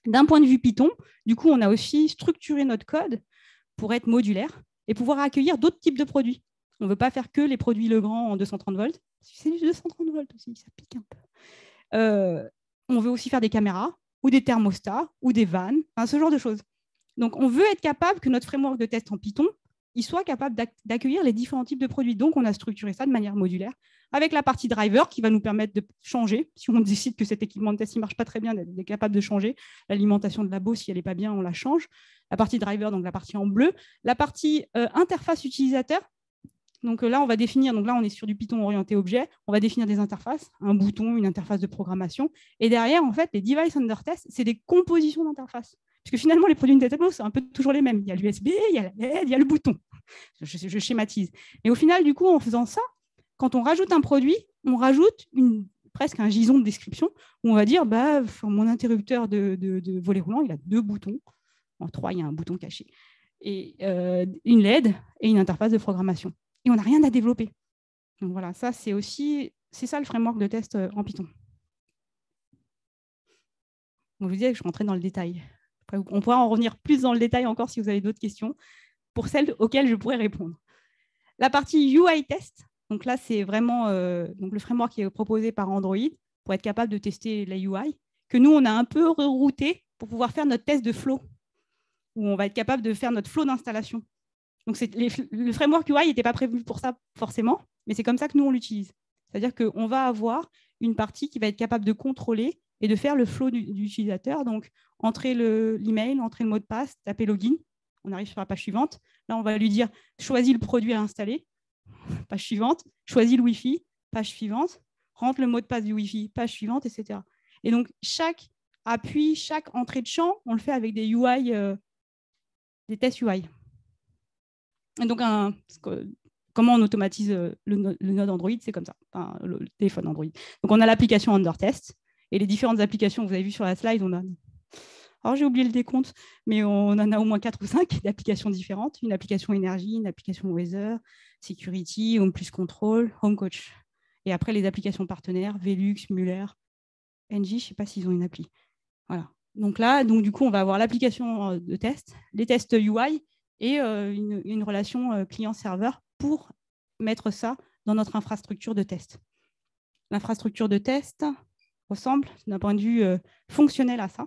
D'un point de vue Python, du coup, on a aussi structuré notre code pour être modulaire et pouvoir accueillir d'autres types de produits. On ne veut pas faire que les produits Legrand en 230 volts. C'est du 230 volts aussi, ça pique un peu. On veut aussi faire des caméras ou des thermostats ou des vannes, ce genre de choses. Donc, on veut être capable que notre framework de test en Python il soit capable d'accueillir les différents types de produits. Donc, on a structuré ça de manière modulaire avec la partie driver qui va nous permettre de changer. Si on décide que cet équipement de test ne marche pas très bien, d'être capable de changer. L'alimentation de labo, si elle n'est pas bien, on la change. La partie driver, donc la partie en bleu. La partie interface utilisateur. Donc là, on va définir, donc là, on est sur du Python orienté objet. On va définir des interfaces, un bouton, une interface de programmation. Et derrière, en fait, les devices under test, c'est des compositions d'interfaces. Parce que finalement, les produits de Netatmo, c'est un peu toujours les mêmes. Il y a l'USB, il y a la LED, il y a le bouton. Je schématise. Et au final, du coup, en faisant ça, quand on rajoute un produit, on rajoute presque un gison de description où on va dire mon interrupteur de volet roulant, il a 2 boutons. En 3, il y a un bouton caché. Et une LED et une interface de programmation. Et on n'a rien à développer. Donc voilà, ça, c'est ça le framework de test en Python. Donc, je vous disais que je rentrais dans le détail. Après, on pourra en revenir plus dans le détail encore si vous avez d'autres questions, pour celles auxquelles je pourrais répondre. La partie UI test, donc là, c'est vraiment donc le framework qui est proposé par Android pour être capable de tester la UI, que nous, on a un peu rerouté pour pouvoir faire notre test de flow, où on va être capable de faire notre flow d'installation. Donc, le framework UI n'était pas prévu pour ça forcément, mais c'est comme ça que nous, on l'utilise. C'est-à-dire qu'on va avoir une partie qui va être capable de contrôler et de faire le flow du utilisateur. Donc, entrer l'email, entrer le mot de passe, taper login. On arrive sur la page suivante. Là, on va lui dire « Choisis le produit à installer ». Page suivante. « Choisis le Wi-Fi ». Page suivante. Rentre le mot de passe du Wi-Fi. Page suivante, etc. Et donc, chaque appui, chaque entrée de champ, on le fait avec des UI, des tests UI. Et donc, comment on automatise le node Android, c'est comme ça, le téléphone Android. Donc, on a l'application Undertest et les différentes applications que vous avez vues sur la slide, alors j'ai oublié le décompte, mais on en a au moins 4 ou 5 d'applications différentes. Une application énergie, une application weather, security, home plus control, home coach. Et après, les applications partenaires, Velux, Muller, NJ, je ne sais pas s'ils ont une appli. Voilà. Donc là, du coup, on va avoir l'application de test, les tests UI, et une relation client-serveur pour mettre ça dans notre infrastructure de test. L'infrastructure de test ressemble d'un point de vue fonctionnel à ça.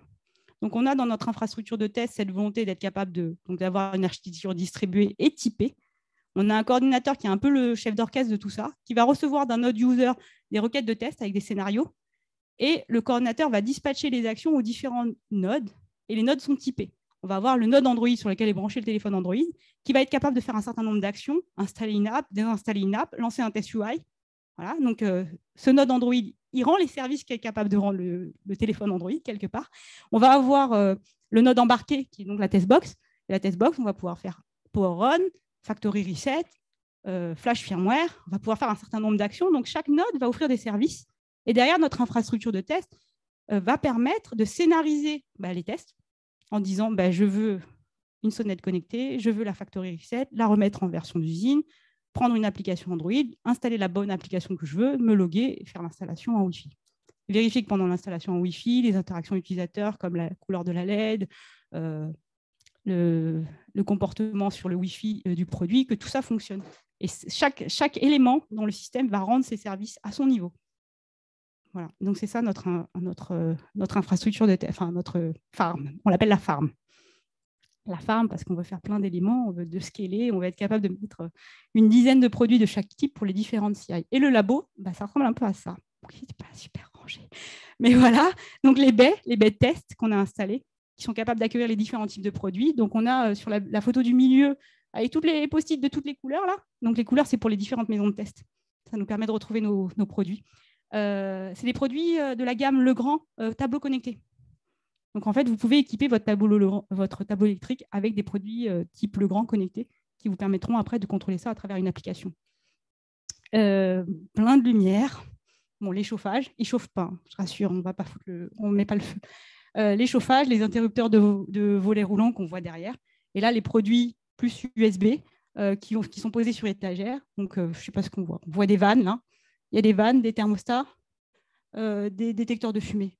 Donc, on a dans notre infrastructure de test cette volonté d'être capable d'avoir une architecture distribuée et typée. On a un coordinateur qui est un peu le chef d'orchestre de tout ça, qui va recevoir d'un node user des requêtes de test avec des scénarios. Et le coordinateur va dispatcher les actions aux différents nodes, et les nodes sont typés. On va avoir le node Android sur lequel est branché le téléphone Android, qui va être capable de faire un certain nombre d'actions, installer une app, désinstaller une app, lancer un test UI. Voilà, donc ce node Android, il rend les services qu'est capable de rendre le téléphone Android quelque part. On va avoir le node embarqué, qui est donc la testbox. Et la testbox, on va pouvoir faire Power Run, Factory Reset, Flash Firmware. On va pouvoir faire un certain nombre d'actions. Donc chaque node va offrir des services. Et derrière, notre infrastructure de test va permettre de scénariser les tests en disant je veux une sonnette connectée, je veux la Factory Reset, la remettre en version d'usine, prendre une application Android, installer la bonne application que je veux, me loguer et faire l'installation en Wi-Fi. Vérifier que pendant l'installation en Wi-Fi, les interactions utilisateurs comme la couleur de la LED, le comportement sur le Wi-Fi du produit, que tout ça fonctionne. Et chaque élément dans le système va rendre ses services à son niveau. Voilà. Donc, c'est ça notre infrastructure, notre farm. On l'appelle la farm. La farm parce qu'on veut faire plein d'éléments, on veut de scaler, on va être capable de mettre une dizaine de produits de chaque type pour les différentes CI. Et le labo, ça ressemble un peu à ça. Ce n'est pas super rangé. Mais voilà, donc les baies de test qu'on a installés, qui sont capables d'accueillir les différents types de produits. Donc, on a sur la photo du milieu, avec toutes les post-it de toutes les couleurs, là. Donc, les couleurs, c'est pour les différentes maisons de test. Ça nous permet de retrouver nos produits. C'est des produits de la gamme Legrand tableau connecté. Donc, en fait, vous pouvez équiper votre tableau électrique avec des produits type Legrand connecté qui vous permettront après de contrôler ça à travers une application. Plein de lumière. Bon, les chauffages, ils ne chauffent pas, je rassure, on ne met pas le feu. Les chauffages, les interrupteurs de volets roulants qu'on voit derrière. Et là, les produits plus USB qui sont posés sur étagère. Donc, je ne sais pas ce qu'on voit. On voit des vannes, là. Il y a des vannes, des thermostats, des détecteurs de fumée.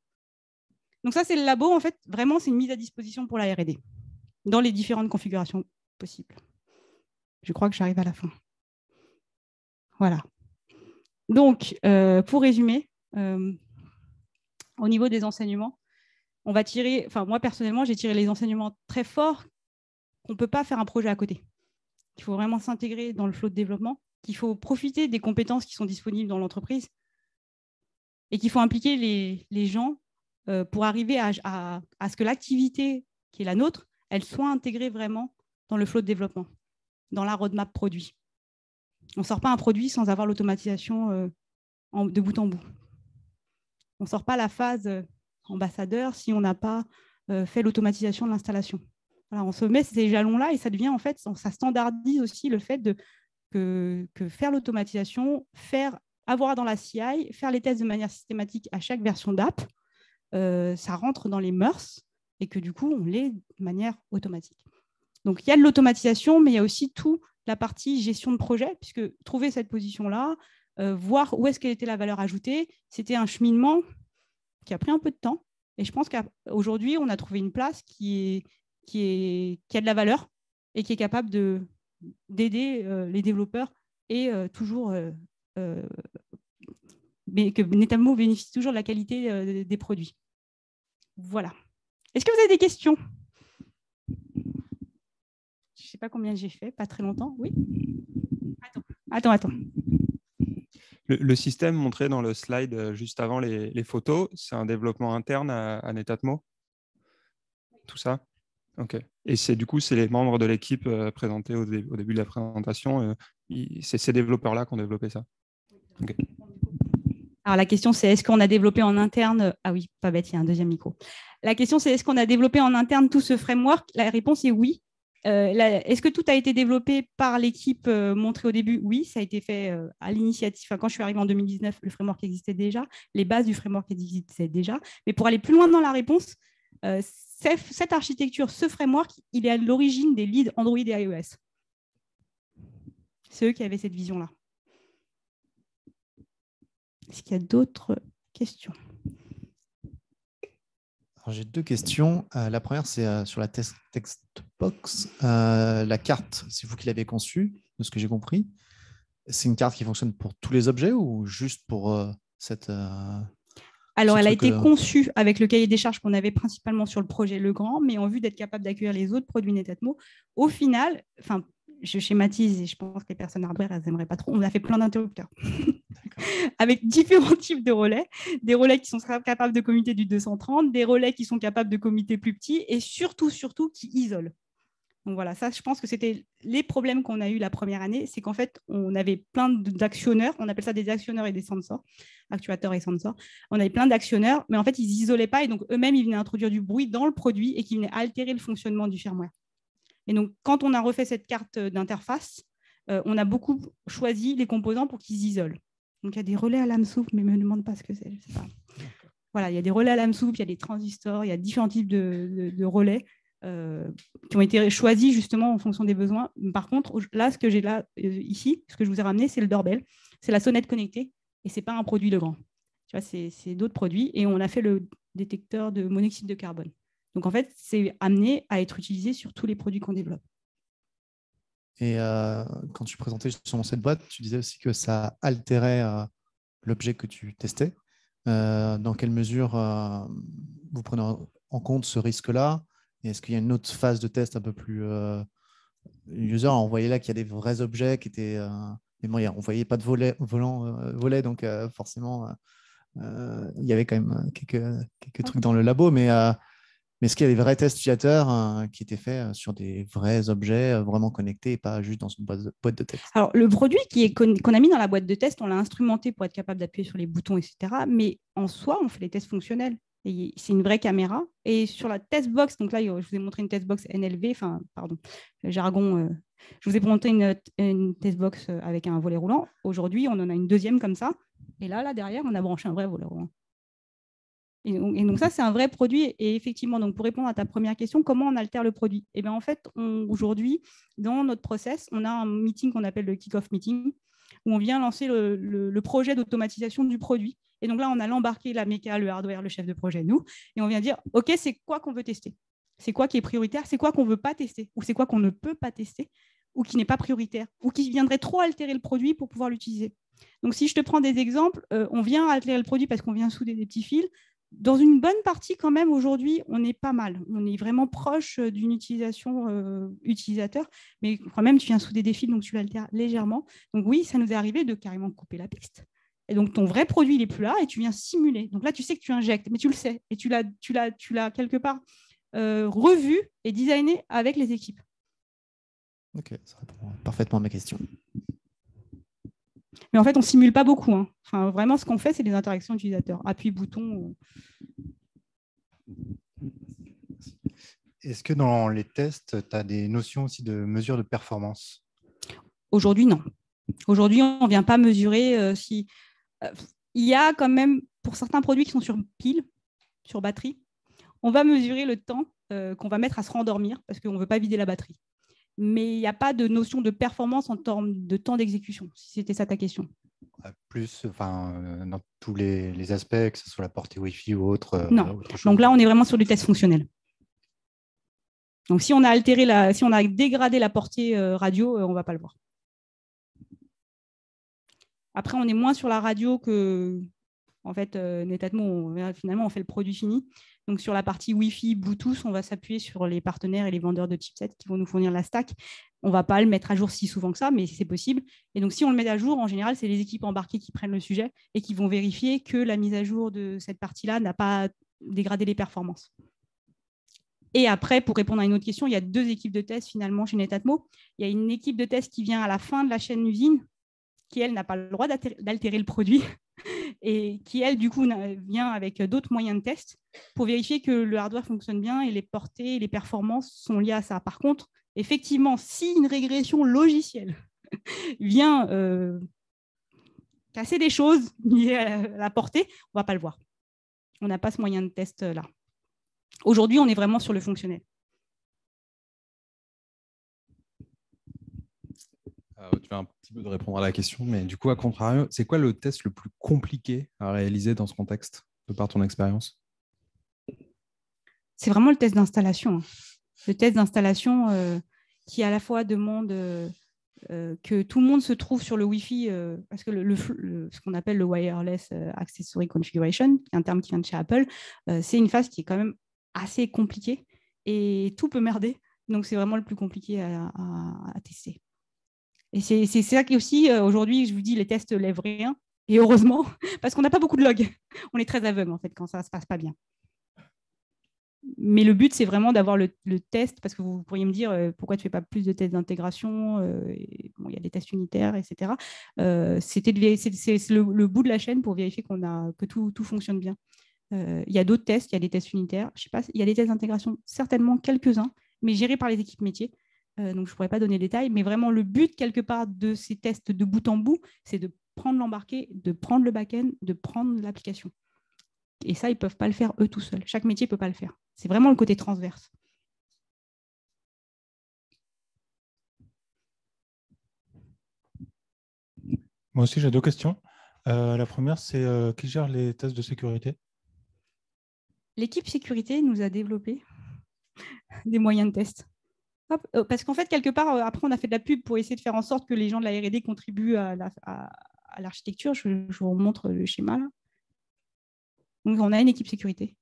Donc ça, c'est le labo. En fait, vraiment, c'est une mise à disposition pour la R&D dans les différentes configurations possibles. Je crois que j'arrive à la fin. Voilà. Donc, pour résumer, au niveau des enseignements, on va tirer, enfin moi personnellement, j'ai tiré les enseignements très forts qu'on ne peut pas faire un projet à côté. Il faut vraiment s'intégrer dans le flot de développement, qu'il faut profiter des compétences qui sont disponibles dans l'entreprise et qu'il faut impliquer les gens pour arriver à ce que l'activité qui est la nôtre, elle soit intégrée vraiment dans le flot de développement, dans la roadmap produit. On ne sort pas un produit sans avoir l'automatisation de bout en bout. On ne sort pas la phase ambassadeur si on n'a pas fait l'automatisation de l'installation. Voilà, on se met ces jalons-là et ça devient en fait, ça standardise aussi le fait que faire l'automatisation, avoir dans la CI, faire les tests de manière systématique à chaque version d'app, ça rentre dans les mœurs et que du coup, on l'est de manière automatique. Donc, il y a de l'automatisation, mais il y a aussi toute la partie gestion de projet, puisque trouver cette position-là, voir où est-ce qu'elle était la valeur ajoutée, c'était un cheminement qui a pris un peu de temps. Et je pense qu'aujourd'hui, on a trouvé une place qui a de la valeur et qui est capable d'aider les développeurs et toujours mais que Netatmo bénéficie toujours de la qualité des produits. Voilà. Est-ce que vous avez des questions? Je ne sais pas combien j'ai fait, pas très longtemps. Oui. Attends. Le système montré dans le slide juste avant les photos, c'est un développement interne à Netatmo? Tout ça? OK. Et du coup, c'est les membres de l'équipe présentés au début de la présentation. C'est ces développeurs-là qui ont développé ça? Okay. Alors, la question, c'est est-ce qu'on a développé en interne… Ah oui, pas bête, il y a un deuxième micro. La question, c'est est-ce qu'on a développé en interne tout ce framework? La réponse est oui. Est-ce que tout a été développé par l'équipe montrée au début? Oui, ça a été fait à l'initiative. Enfin, quand je suis arrivée en 2019, le framework existait déjà. Les bases du framework existaient déjà. Mais pour aller plus loin dans la réponse, cette architecture, ce framework, il est à l'origine des leads Android et iOS. C'est eux qui avaient cette vision-là. Est-ce qu'il y a d'autres questions? J'ai deux questions. La première, c'est sur la textbox. La carte, c'est vous qui l'avez conçue, de ce que j'ai compris. C'est une carte qui fonctionne pour tous les objets ou juste pour cette… Alors, elle a été conçue avec le cahier des charges qu'on avait principalement sur le projet Legrand, mais en vue d'être capable d'accueillir les autres produits Netatmo. Au final, enfin, je schématise et je pense que les personnes hardware, elles n'aimeraient pas trop. On a fait plein d'interrupteurs avec différents types de relais. Des relais qui sont capables de commiter du 230, des relais qui sont capables de commiter plus petits et surtout qui isolent. Donc voilà, ça, je pense que c'était les problèmes qu'on a eu la première année, c'est qu'en fait, on avait plein d'actionneurs, on appelle ça des actionneurs et des sensors, actuateurs et sensors. On avait plein d'actionneurs, mais en fait, ils n'isolaient pas et donc eux-mêmes, ils venaient introduire du bruit dans le produit et qui venaient altérer le fonctionnement du firmware. Et donc, quand on a refait cette carte d'interface, on a beaucoup choisi les composants pour qu'ils isolent. Donc, il y a des relais à lame souple, mais ne me demande pas ce que c'est. Je sais pas. Voilà, il y a des relais à lame souple, il y a des transistors, il y a différents types de relais qui ont été choisis justement en fonction des besoins. Par contre, là, ce que j'ai là, ici, ce que je vous ai ramené, c'est le doorbell. C'est la sonnette connectée et ce n'est pas un produit Legrand. Tu vois, c'est d'autres produits. Et on a fait le détecteur de monoxyde de carbone. Donc, en fait, c'est amené à être utilisé sur tous les produits qu'on développe. Et quand tu présentais justement cette boîte, tu disais aussi que ça altérait l'objet que tu testais. Dans quelle mesure vous prenez en compte ce risque-là? Et est-ce qu'il y a une autre phase de test un peu plus user? On voyait là qu'il y a des vrais objets qui étaient… mais bon, on ne voyait pas de volet, donc forcément, il y avait quand même quelques trucs dans le labo, mais est-ce qu'il y a des vrais tests utilisateurs qui étaient faits sur des vrais objets vraiment connectés et pas juste dans une boîte de test? Alors, le produit qu'on a mis dans la boîte de test, on l'a instrumenté pour être capable d'appuyer sur les boutons, etc. Mais en soi, on fait les tests fonctionnels. C'est une vraie caméra. Et sur la test box, donc là, je vous ai montré une test box NLV, enfin, pardon, le jargon. Je vous ai montré une test box avec un volet roulant. Aujourd'hui, on en a une deuxième comme ça. Et là, derrière, on a branché un vrai volet roulant. Et donc ça, c'est un vrai produit. Et effectivement, donc pour répondre à ta première question, comment on altère le produit? Eh bien, en fait, aujourd'hui, dans notre process, on a un meeting qu'on appelle le kick-off meeting, où on vient lancer le projet d'automatisation du produit. Et donc là, on a l'embarqué, la méca, le hardware, le chef de projet, nous, et on vient dire, OK, c'est quoi qu'on veut tester? C'est quoi qui est prioritaire? C'est quoi qu'on ne veut pas tester? Ou c'est quoi qu'on ne peut pas tester? ou qui n'est pas prioritaire, ou qui viendrait trop altérer le produit pour pouvoir l'utiliser. Donc, si je te prends des exemples, on vient altérer le produit parce qu'on vient souder des petits fils. Dans une bonne partie, quand même, aujourd'hui, on est pas mal. On est vraiment proche d'une utilisation utilisateur, mais quand même, tu viens souder des fils, donc tu l'altères légèrement. Donc oui, ça nous est arrivé de carrément couper la piste. Et donc, ton vrai produit, il n'est plus là et tu viens simuler. Donc là, tu sais que tu injectes, mais tu le sais. Et tu l'as quelque part revu et designé avec les équipes. Ok, ça répond parfaitement à ma question. Mais en fait, on ne simule pas beaucoup. Hein. Enfin, vraiment, ce qu'on fait, c'est des interactions utilisateurs. Appui, bouton. Est-ce que dans les tests, tu as des notions aussi de mesure de performance? Aujourd'hui, non. Aujourd'hui, on ne vient pas mesurer si... il y a quand même, pour certains produits qui sont sur pile, sur batterie, on va mesurer le temps qu'on va mettre à se rendormir parce qu'on ne veut pas vider la batterie. Mais il n'y a pas de notion de performance en termes de temps d'exécution, si c'était ça ta question. Plus, dans tous les aspects, que ce soit la portée Wi-Fi ou autre. Non. Donc là, on est vraiment sur du test fonctionnel. Donc si on a si on a dégradé la portée radio, on ne va pas le voir. Après, on est moins sur la radio que, en fait, Netatmo, finalement, on fait le produit fini. Donc, sur la partie Wi-Fi, Bluetooth, on va s'appuyer sur les partenaires et les vendeurs de chipsets qui vont nous fournir la stack. On ne va pas le mettre à jour si souvent que ça, mais c'est possible. Et donc, si on le met à jour, en général, c'est les équipes embarquées qui prennent le sujet et qui vont vérifier que la mise à jour de cette partie-là n'a pas dégradé les performances. Et après, pour répondre à une autre question, il y a 2 équipes de test finalement chez Netatmo. Il y a une équipe de test qui vient à la fin de la chaîne usine, qui, elle, n'a pas le droit d'altérer le produit et qui, elle, du coup, vient avec d'autres moyens de test pour vérifier que le hardware fonctionne bien et les portées et les performances sont liées à ça. Par contre, effectivement, si une régression logicielle vient casser des choses liées à la portée, on ne va pas le voir. On n'a pas ce moyen de test-là. Aujourd'hui, on est vraiment sur le fonctionnel. Tu viens un petit peu de répondre à la question, mais du coup, à contrario, c'est quoi le test le plus compliqué à réaliser dans ce contexte, de par ton expérience? C'est vraiment le test d'installation. Le test d'installation qui à la fois demande que tout le monde se trouve sur le Wi-Fi, parce que ce qu'on appelle le Wireless Accessory Configuration, un terme qui vient de chez Apple, c'est une phase qui est quand même assez compliquée et tout peut merder. Donc, c'est vraiment le plus compliqué à tester. Et c'est ça qui aussi, aujourd'hui, je vous dis, les tests ne lèvent rien. Et heureusement, parce qu'on n'a pas beaucoup de logs. On est très aveugle, en fait, quand ça ne se passe pas bien. Mais le but, c'est vraiment d'avoir le test, parce que vous pourriez me dire pourquoi tu ne fais pas plus de tests d'intégration, bon, il y a des tests unitaires, etc. C'est le bout de la chaîne pour vérifier que tout fonctionne bien. Il y a d'autres tests, il y a des tests unitaires, je sais pas, il y a des tests d'intégration, certainement quelques-uns, mais gérés par les équipes métiers. Donc, je ne pourrais pas donner les détails, mais vraiment, le but, quelque part, de ces tests de bout en bout, c'est de prendre l'embarqué, de prendre le back-end, de prendre l'application. Et ça, ils ne peuvent pas le faire eux tout seuls. Chaque métier ne peut pas le faire. C'est vraiment le côté transverse. Moi aussi, j'ai 2 questions. La première, c'est qui gère les tests de sécurité? L'équipe sécurité nous a développé des moyens de test. Parce qu'en fait, quelque part, après, on a fait de la pub pour essayer de faire en sorte que les gens de la R&D contribuent à l'architecture. Je vous montre le schéma là. Donc, on a une équipe sécurité.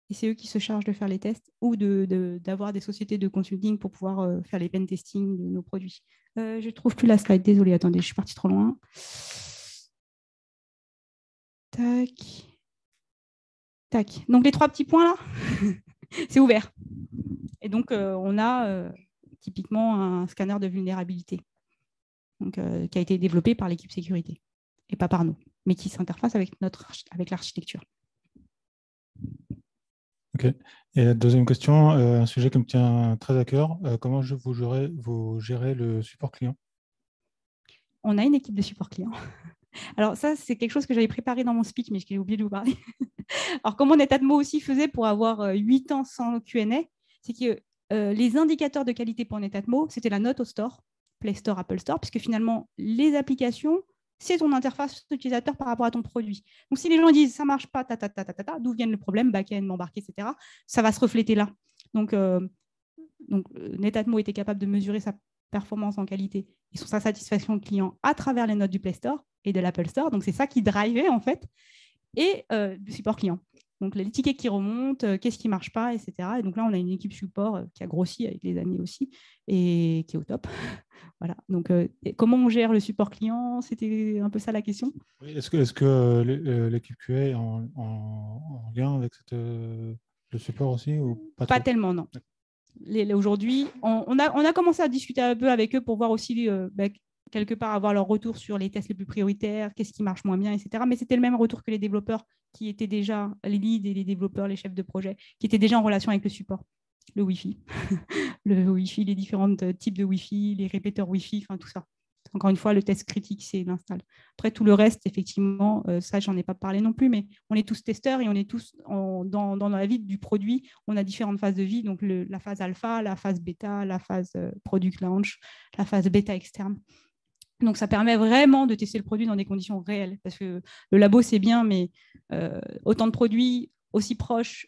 Et c'est eux qui se chargent de faire les tests ou d'avoir des sociétés de consulting pour pouvoir faire les pen testing de nos produits. Je ne trouve plus la slide. Désolée, attendez, je suis partie trop loin. Tac. Tac. Donc, les 3 petits points là, c'est ouvert. Et donc, on a typiquement un scanner de vulnérabilité donc, qui a été développé par l'équipe sécurité et pas par nous, mais qui s'interface avec l'architecture. Ok. Et la deuxième question, un sujet qui me tient très à cœur, comment vous gérez le support client? On a une équipe de support client. Alors ça, c'est quelque chose que j'avais préparé dans mon speech, mais j'ai oublié de vous parler. Alors, comment Netatmo aussi faisait pour avoir 8 ans sans Q&A, c'est que les indicateurs de qualité pour Netatmo, c'était la note au store, Play Store, Apple Store, puisque finalement, les applications, c'est ton interface utilisateur par rapport à ton produit. Donc, si les gens disent « ça ne marche pas, d'où vient le problème, back-end, embarqué, etc. », ça va se refléter là. Donc, Donc, Netatmo était capable de mesurer sa performance en qualité et sa satisfaction client à travers les notes du Play Store et de l'Apple Store. Donc, c'est ça qui drivait, en fait, et du support client. Donc, les tickets qui remontent, qu'est-ce qui ne marche pas, etc. Et donc là, on a une équipe support qui a grossi avec les années aussi et qui est au top. Voilà. Donc, comment on gère le support client? C'était un peu ça la question. Oui, est-ce que l'équipe QA est en lien avec le support aussi ou pas Pas trop? tellement, non. Aujourd'hui, on a commencé à discuter un peu avec eux pour voir aussi quelque part avoir leur retour sur les tests les plus prioritaires, qu'est-ce qui marche moins bien, etc. Mais c'était le même retour que les développeurs qui étaient déjà, les leads et les développeurs, les chefs de projet, qui étaient déjà en relation avec le support, le Wi-Fi, les différents types de Wi-Fi, les répéteurs Wi-Fi, enfin tout ça. Encore une fois, le test critique, c'est l'install. Après, tout le reste, effectivement, ça, j'en ai pas parlé non plus, mais on est tous testeurs et on est tous dans la vie du produit. On a différentes phases de vie, donc la phase alpha, la phase bêta, la phase product launch, la phase bêta externe. Donc, ça permet vraiment de tester le produit dans des conditions réelles, parce que le labo, c'est bien, mais autant de produits aussi proches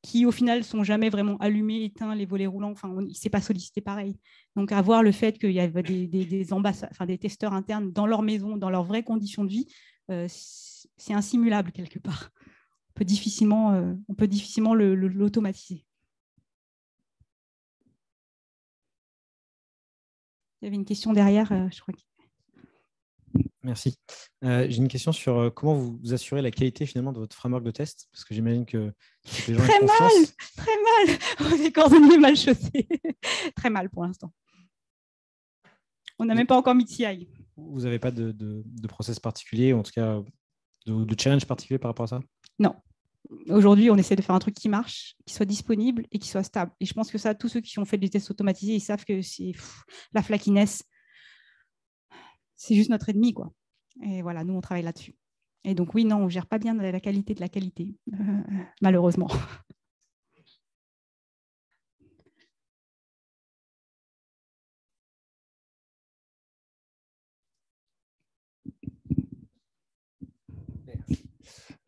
qui, au final, ne sont jamais vraiment allumés, éteints, les volets roulants. Enfin, il ne s'est pas sollicité pareil. Donc, avoir le fait qu'il y avait des testeurs internes dans leur maison, dans leurs vraies conditions de vie, c'est insimulable quelque part. On peut difficilement l'automatiser. Il y avait une question derrière, je crois. Merci. J'ai une question sur comment vous assurez la qualité finalement de votre framework de test, parce que j'imagine que les gens Très mal. Les cordonniers mal chaussés. Très mal pour l'instant. On n'a même pas encore mis de CI. Vous n'avez pas de process particulier, ou en tout cas de challenge particulier par rapport à ça? Non. Aujourd'hui, on essaie de faire un truc qui marche, qui soit disponible et qui soit stable. Et je pense que ça, tous ceux qui ont fait des tests automatisés, ils savent que c'est la flakiness. C'est juste notre ennemi, quoi. Et voilà, nous, on travaille là-dessus. Et donc, oui, non, on ne gère pas bien la qualité de la qualité, malheureusement.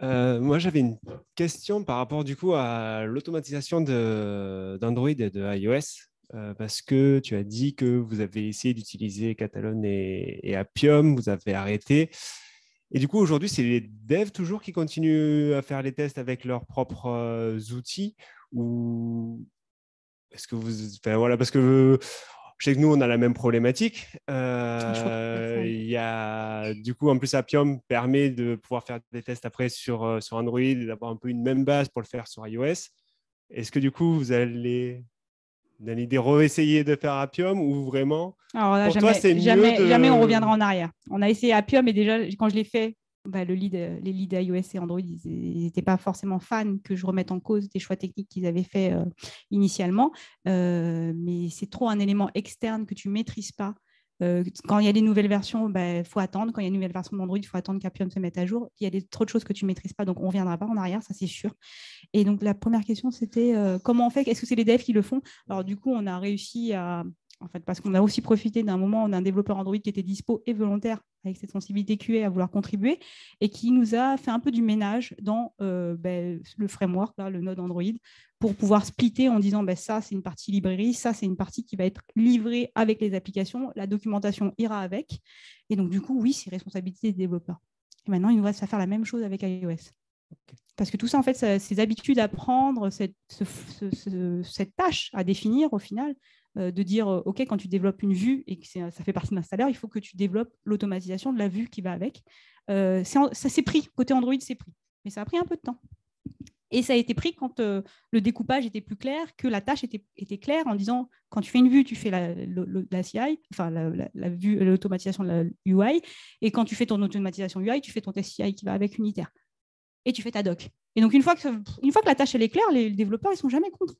Moi, j'avais une question par rapport du coup à l'automatisation d'Android et de iOS. Parce que tu as dit que vous avez essayé d'utiliser Catalone et Appium, vous avez arrêté. Et du coup, aujourd'hui, c'est les devs toujours qui continuent à faire les tests avec leurs propres outils, ou est-ce que vous... Enfin, voilà, parce que je sais que nous, on a la même problématique. Il y a, du coup, en plus, Appium permet de pouvoir faire des tests après sur Android et d'avoir un peu une même base pour le faire sur iOS. Est-ce que du coup, vous allez... dans l'idée réessayer de faire Appium ou vraiment? Alors là, pour toi, c'est jamais on reviendra en arrière. On a essayé Appium et déjà, quand je l'ai fait, les leads iOS et Android, ils n'étaient pas forcément fans que je remette en cause des choix techniques qu'ils avaient fait initialement. Mais c'est trop un élément externe que tu ne maîtrises pas. Quand il y a des nouvelles versions, faut attendre. Quand il y a une nouvelle version d'Android, il faut attendre qu'Appium se mette à jour. Il y a trop de choses que tu ne maîtrises pas, donc on ne reviendra pas en arrière, ça c'est sûr. Et donc la première question, c'était comment on fait? Est-ce que c'est les devs qui le font? Alors du coup, on a réussi à... En fait, parce qu'on a aussi profité d'un moment, on a un développeur Android qui était dispo et volontaire avec cette sensibilité QA à vouloir contribuer et qui nous a fait un peu du ménage dans le framework, là, le node Android, pour pouvoir splitter en disant ça, c'est une partie librairie, ça, c'est une partie qui va être livrée avec les applications, la documentation ira avec. Et donc, du coup, oui, c'est responsabilité des développeurs. Et maintenant, il nous reste à faire la même chose avec iOS. Okay. Parce que tout ça, en fait, ces habitudes à prendre, cette tâche à définir au final, de dire, OK, quand tu développes une vue et que ça fait partie d'un installeur, il faut que tu développes l'automatisation de la vue qui va avec. Ça s'est pris. Côté Android, c'est pris. Mais ça a pris un peu de temps. Et ça a été pris quand le découpage était plus clair, que la tâche était claire en disant, quand tu fais une vue, tu fais la CI, enfin la vue, l'automatisation de la UI, et quand tu fais ton automatisation UI, tu fais ton test CI qui va avec unitaire. Et tu fais ta doc. Et donc, une fois que la tâche elle est claire, les développeurs, ils ne sont jamais contents.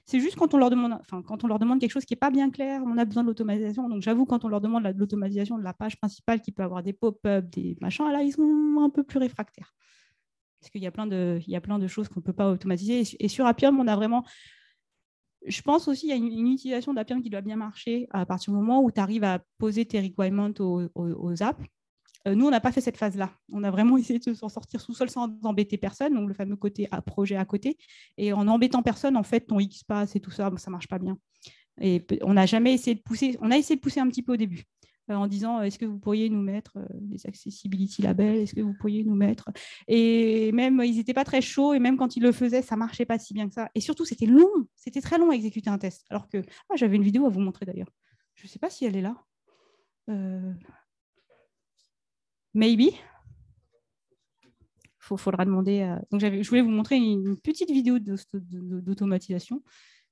C'est juste quand on leur demande quelque chose qui n'est pas bien clair, on a besoin de l'automatisation. Donc, j'avoue, quand on leur demande l'automatisation de la page principale qui peut avoir des pop-up, des machins, là, ils sont un peu plus réfractaires. Parce qu'il y a plein de choses qu'on ne peut pas automatiser. Et sur Appium, on a vraiment... Je pense aussi qu'il y a une utilisation d'Appium qui doit bien marcher à partir du moment où tu arrives à poser tes requirements aux apps. Nous, on n'a pas fait cette phase-là. On a vraiment essayé de s'en sortir sous sol sans embêter personne, donc le fameux côté projet à côté. Et en embêtant personne, en fait, ton XPath et tout ça, ça ne marche pas bien. Et on n'a jamais essayé de pousser. On a essayé de pousser un petit peu au début, en disant est-ce que vous pourriez nous mettre des accessibility labels, est-ce que vous pourriez nous mettre. Et même, ils n'étaient pas très chauds, et même quand ils le faisaient, ça ne marchait pas si bien que ça. Et surtout, c'était long, c'était très long à exécuter un test. Alors que, j'avais une vidéo à vous montrer d'ailleurs. Je ne sais pas si elle est là. Maybe. Faudra demander. Donc, je voulais vous montrer une petite vidéo d'automatisation,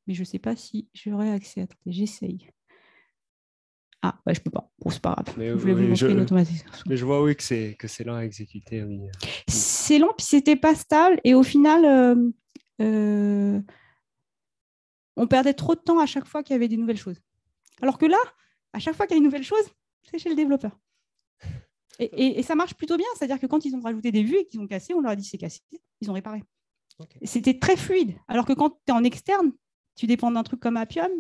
mais je ne sais pas si j'aurai accès. Attendez, j'essaye. Ah, je ne peux pas. Bon, c'est pas grave. Mais je voulais vous montrer une automatisation. Mais je vois, oui, que c'est lent à exécuter. Oui. C'est lent, puis c'était pas stable. Et au final, on perdait trop de temps à chaque fois qu'il y avait des nouvelles choses. Alors que là, à chaque fois qu'il y a une nouvelle chose, c'est chez le développeur. Et ça marche plutôt bien. C'est-à-dire que quand ils ont rajouté des vues et qu'ils ont cassé, on leur a dit c'est cassé, ils ont réparé. Okay. C'était très fluide. Alors que quand tu es en externe, tu dépends d'un truc comme Appium,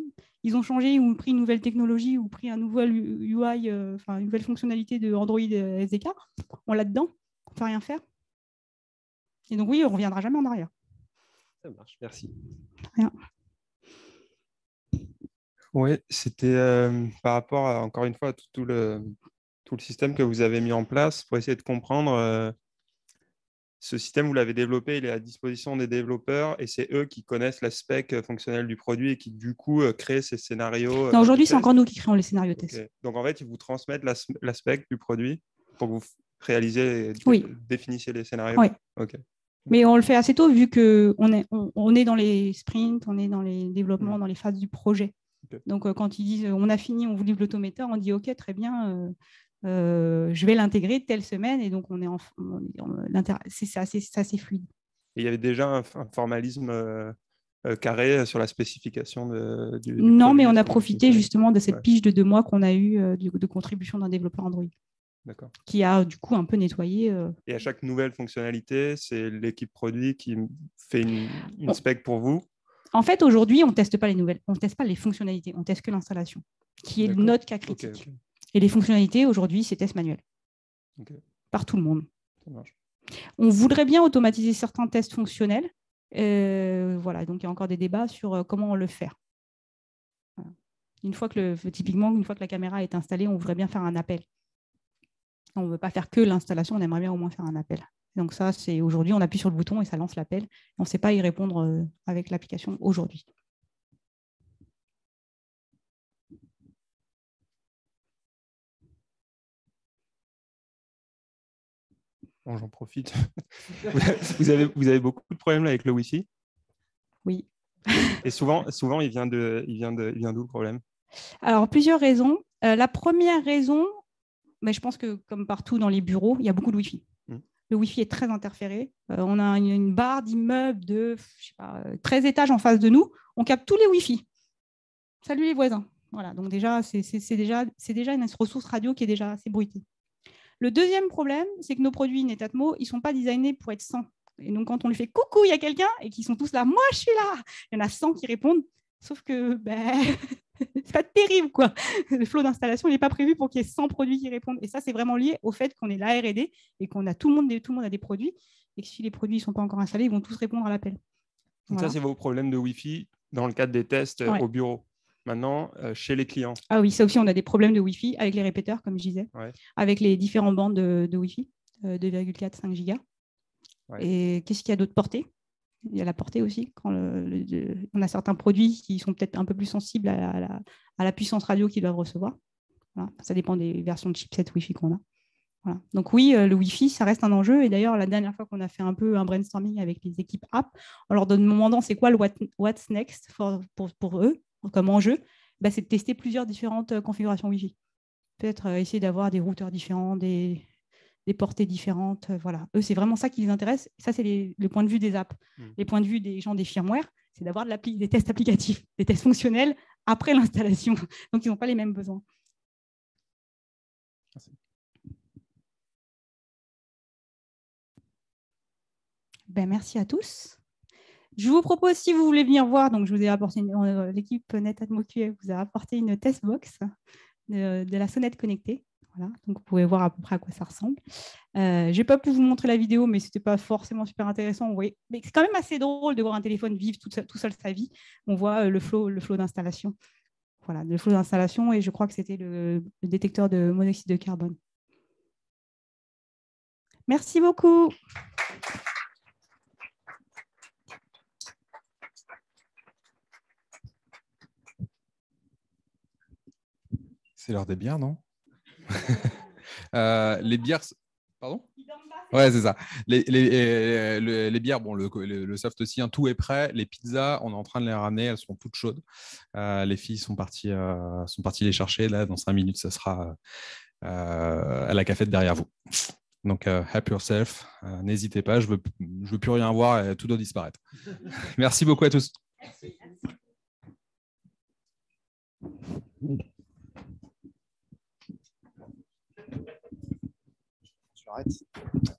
ils ont changé ou pris une nouvelle technologie ou pris un nouvel UI, une nouvelle fonctionnalité de Android SDK, on l'a dedans, on ne peut rien faire. Et donc oui, on ne reviendra jamais en arrière. Ça marche, merci. Rien. Oui, c'était par rapport à, encore une fois, à tout le système que vous avez mis en place pour essayer de comprendre. Ce système, vous l'avez développé, il est à disposition des développeurs et c'est eux qui connaissent la spec fonctionnelle du produit et qui, du coup, créent ces scénarios. Non, aujourd'hui, c'est encore nous qui créons les scénarios okay. test. Donc, en fait, ils vous transmettent la spec du produit pour que vous réalisiez, définissiez les scénarios. Oui. Okay. Mais on le fait assez tôt vu qu'on est dans les sprints, on est dans les développements, dans les phases du projet. Okay. Donc, quand ils disent on a fini, on vous livre l'automateur, on dit OK, très bien. Je vais l'intégrer telle semaine et donc c'est assez fluide. Et il y avait déjà un formalisme carré sur la spécification du non, produit, mais on a profité justement de cette pige de 2 mois qu'on a eue de contribution d'un développeur Android. D'accord. Qui a du coup un peu nettoyé. Et à chaque nouvelle fonctionnalité, c'est l'équipe produit qui fait une spec pour vous. En fait, aujourd'hui, on ne teste pas les nouvelles, on ne teste pas les fonctionnalités, on teste que l'installation, qui est notre cas critique. Okay. Et les fonctionnalités, aujourd'hui, c'est test manuel. Par tout le monde. Ça marche. On voudrait bien automatiser certains tests fonctionnels. Voilà, donc il y a encore des débats sur comment le faire. Voilà. Typiquement, une fois que la caméra est installée, on voudrait bien faire un appel. On ne veut pas faire que l'installation, on aimerait bien au moins faire un appel. Donc ça, c'est aujourd'hui, on appuie sur le bouton et ça lance l'appel. On ne sait pas y répondre avec l'application aujourd'hui. Bon, j'en profite. vous avez beaucoup de problèmes avec le Wi-Fi? Oui. Et souvent, il vient d'où le problème? Alors, plusieurs raisons. La première raison, mais je pense que comme partout dans les bureaux, il y a beaucoup de Wi-Fi. Le Wi-Fi est très interféré. On a une barre d'immeubles de 13 étages en face de nous. On capte tous les Wi-Fi. Salut les voisins. Voilà, donc déjà, c'est déjà une ressource radio qui est déjà assez bruitée. Le deuxième problème, c'est que nos produits Netatmo, ils ne sont pas designés pour être 100. Et donc, quand on lui fait « coucou, il y a quelqu'un » et qu'ils sont tous là « moi, je suis là », il y en a 100 qui répondent. Sauf que c'est pas terrible, quoi. Le flow d'installation n'est pas prévu pour qu'il y ait 100 produits qui répondent. Et ça, c'est vraiment lié au fait qu'on est la R&D et qu'on a tout le monde a des produits. Et que si les produits ne sont pas encore installés, ils vont tous répondre à l'appel. Donc ça, c'est vos problèmes de Wi-Fi dans le cadre des tests au bureau. Maintenant, chez les clients. Ah oui, ça aussi, on a des problèmes de Wi-Fi avec les répéteurs, comme je disais, avec les différentes bandes de Wi-Fi, 2,4, 5 gigas. Et qu'est-ce qu'il y a d'autre portée? Il y a la portée aussi. Quand on a certains produits qui sont peut-être un peu plus sensibles à la puissance radio qu'ils doivent recevoir. Voilà. Ça dépend des versions de chipset Wi-Fi qu'on a. Voilà. Donc oui, le Wi-Fi, ça reste un enjeu. Et d'ailleurs, la dernière fois qu'on a fait un peu un brainstorming avec les équipes app, en leur demandant c'est quoi le what's next pour eux, comme enjeu, c'est de tester plusieurs différentes configurations Wi-Fi. Peut-être essayer d'avoir des routeurs différents, des portées différentes. Voilà. Eux, c'est vraiment ça qui les intéresse. Ça, c'est le point de vue des apps. Les points de vue des gens des firmware, c'est d'avoir des tests applicatifs, des tests fonctionnels après l'installation. Donc, ils n'ont pas les mêmes besoins. Merci. Merci à tous. Je vous propose, si vous voulez venir voir, donc je vous ai apporté l'équipe Netatmo QA vous a apporté une test box de la sonnette connectée. Voilà, donc vous pouvez voir à peu près à quoi ça ressemble. Je n'ai pas pu vous montrer la vidéo, mais ce n'était pas forcément super intéressant. Mais c'est quand même assez drôle de voir un téléphone vivre tout seul sa vie. On voit le flow d'installation. Voilà, le flow d'installation, et je crois que c'était le détecteur de monoxyde de carbone. Merci beaucoup. C'est l'heure des bières, non? Les bières... Pardon? Ouais, c'est ça. Les bières, bon, le soft aussi, hein, tout est prêt. Les pizzas, on est en train de les ramener, elles sont toutes chaudes. Les filles sont parties les chercher. Là, dans 5 minutes, ça sera à la cafette derrière vous. Donc, help yourself. N'hésitez pas, je veux plus rien voir et tout doit disparaître. Merci beaucoup à tous. Merci. J'arrête.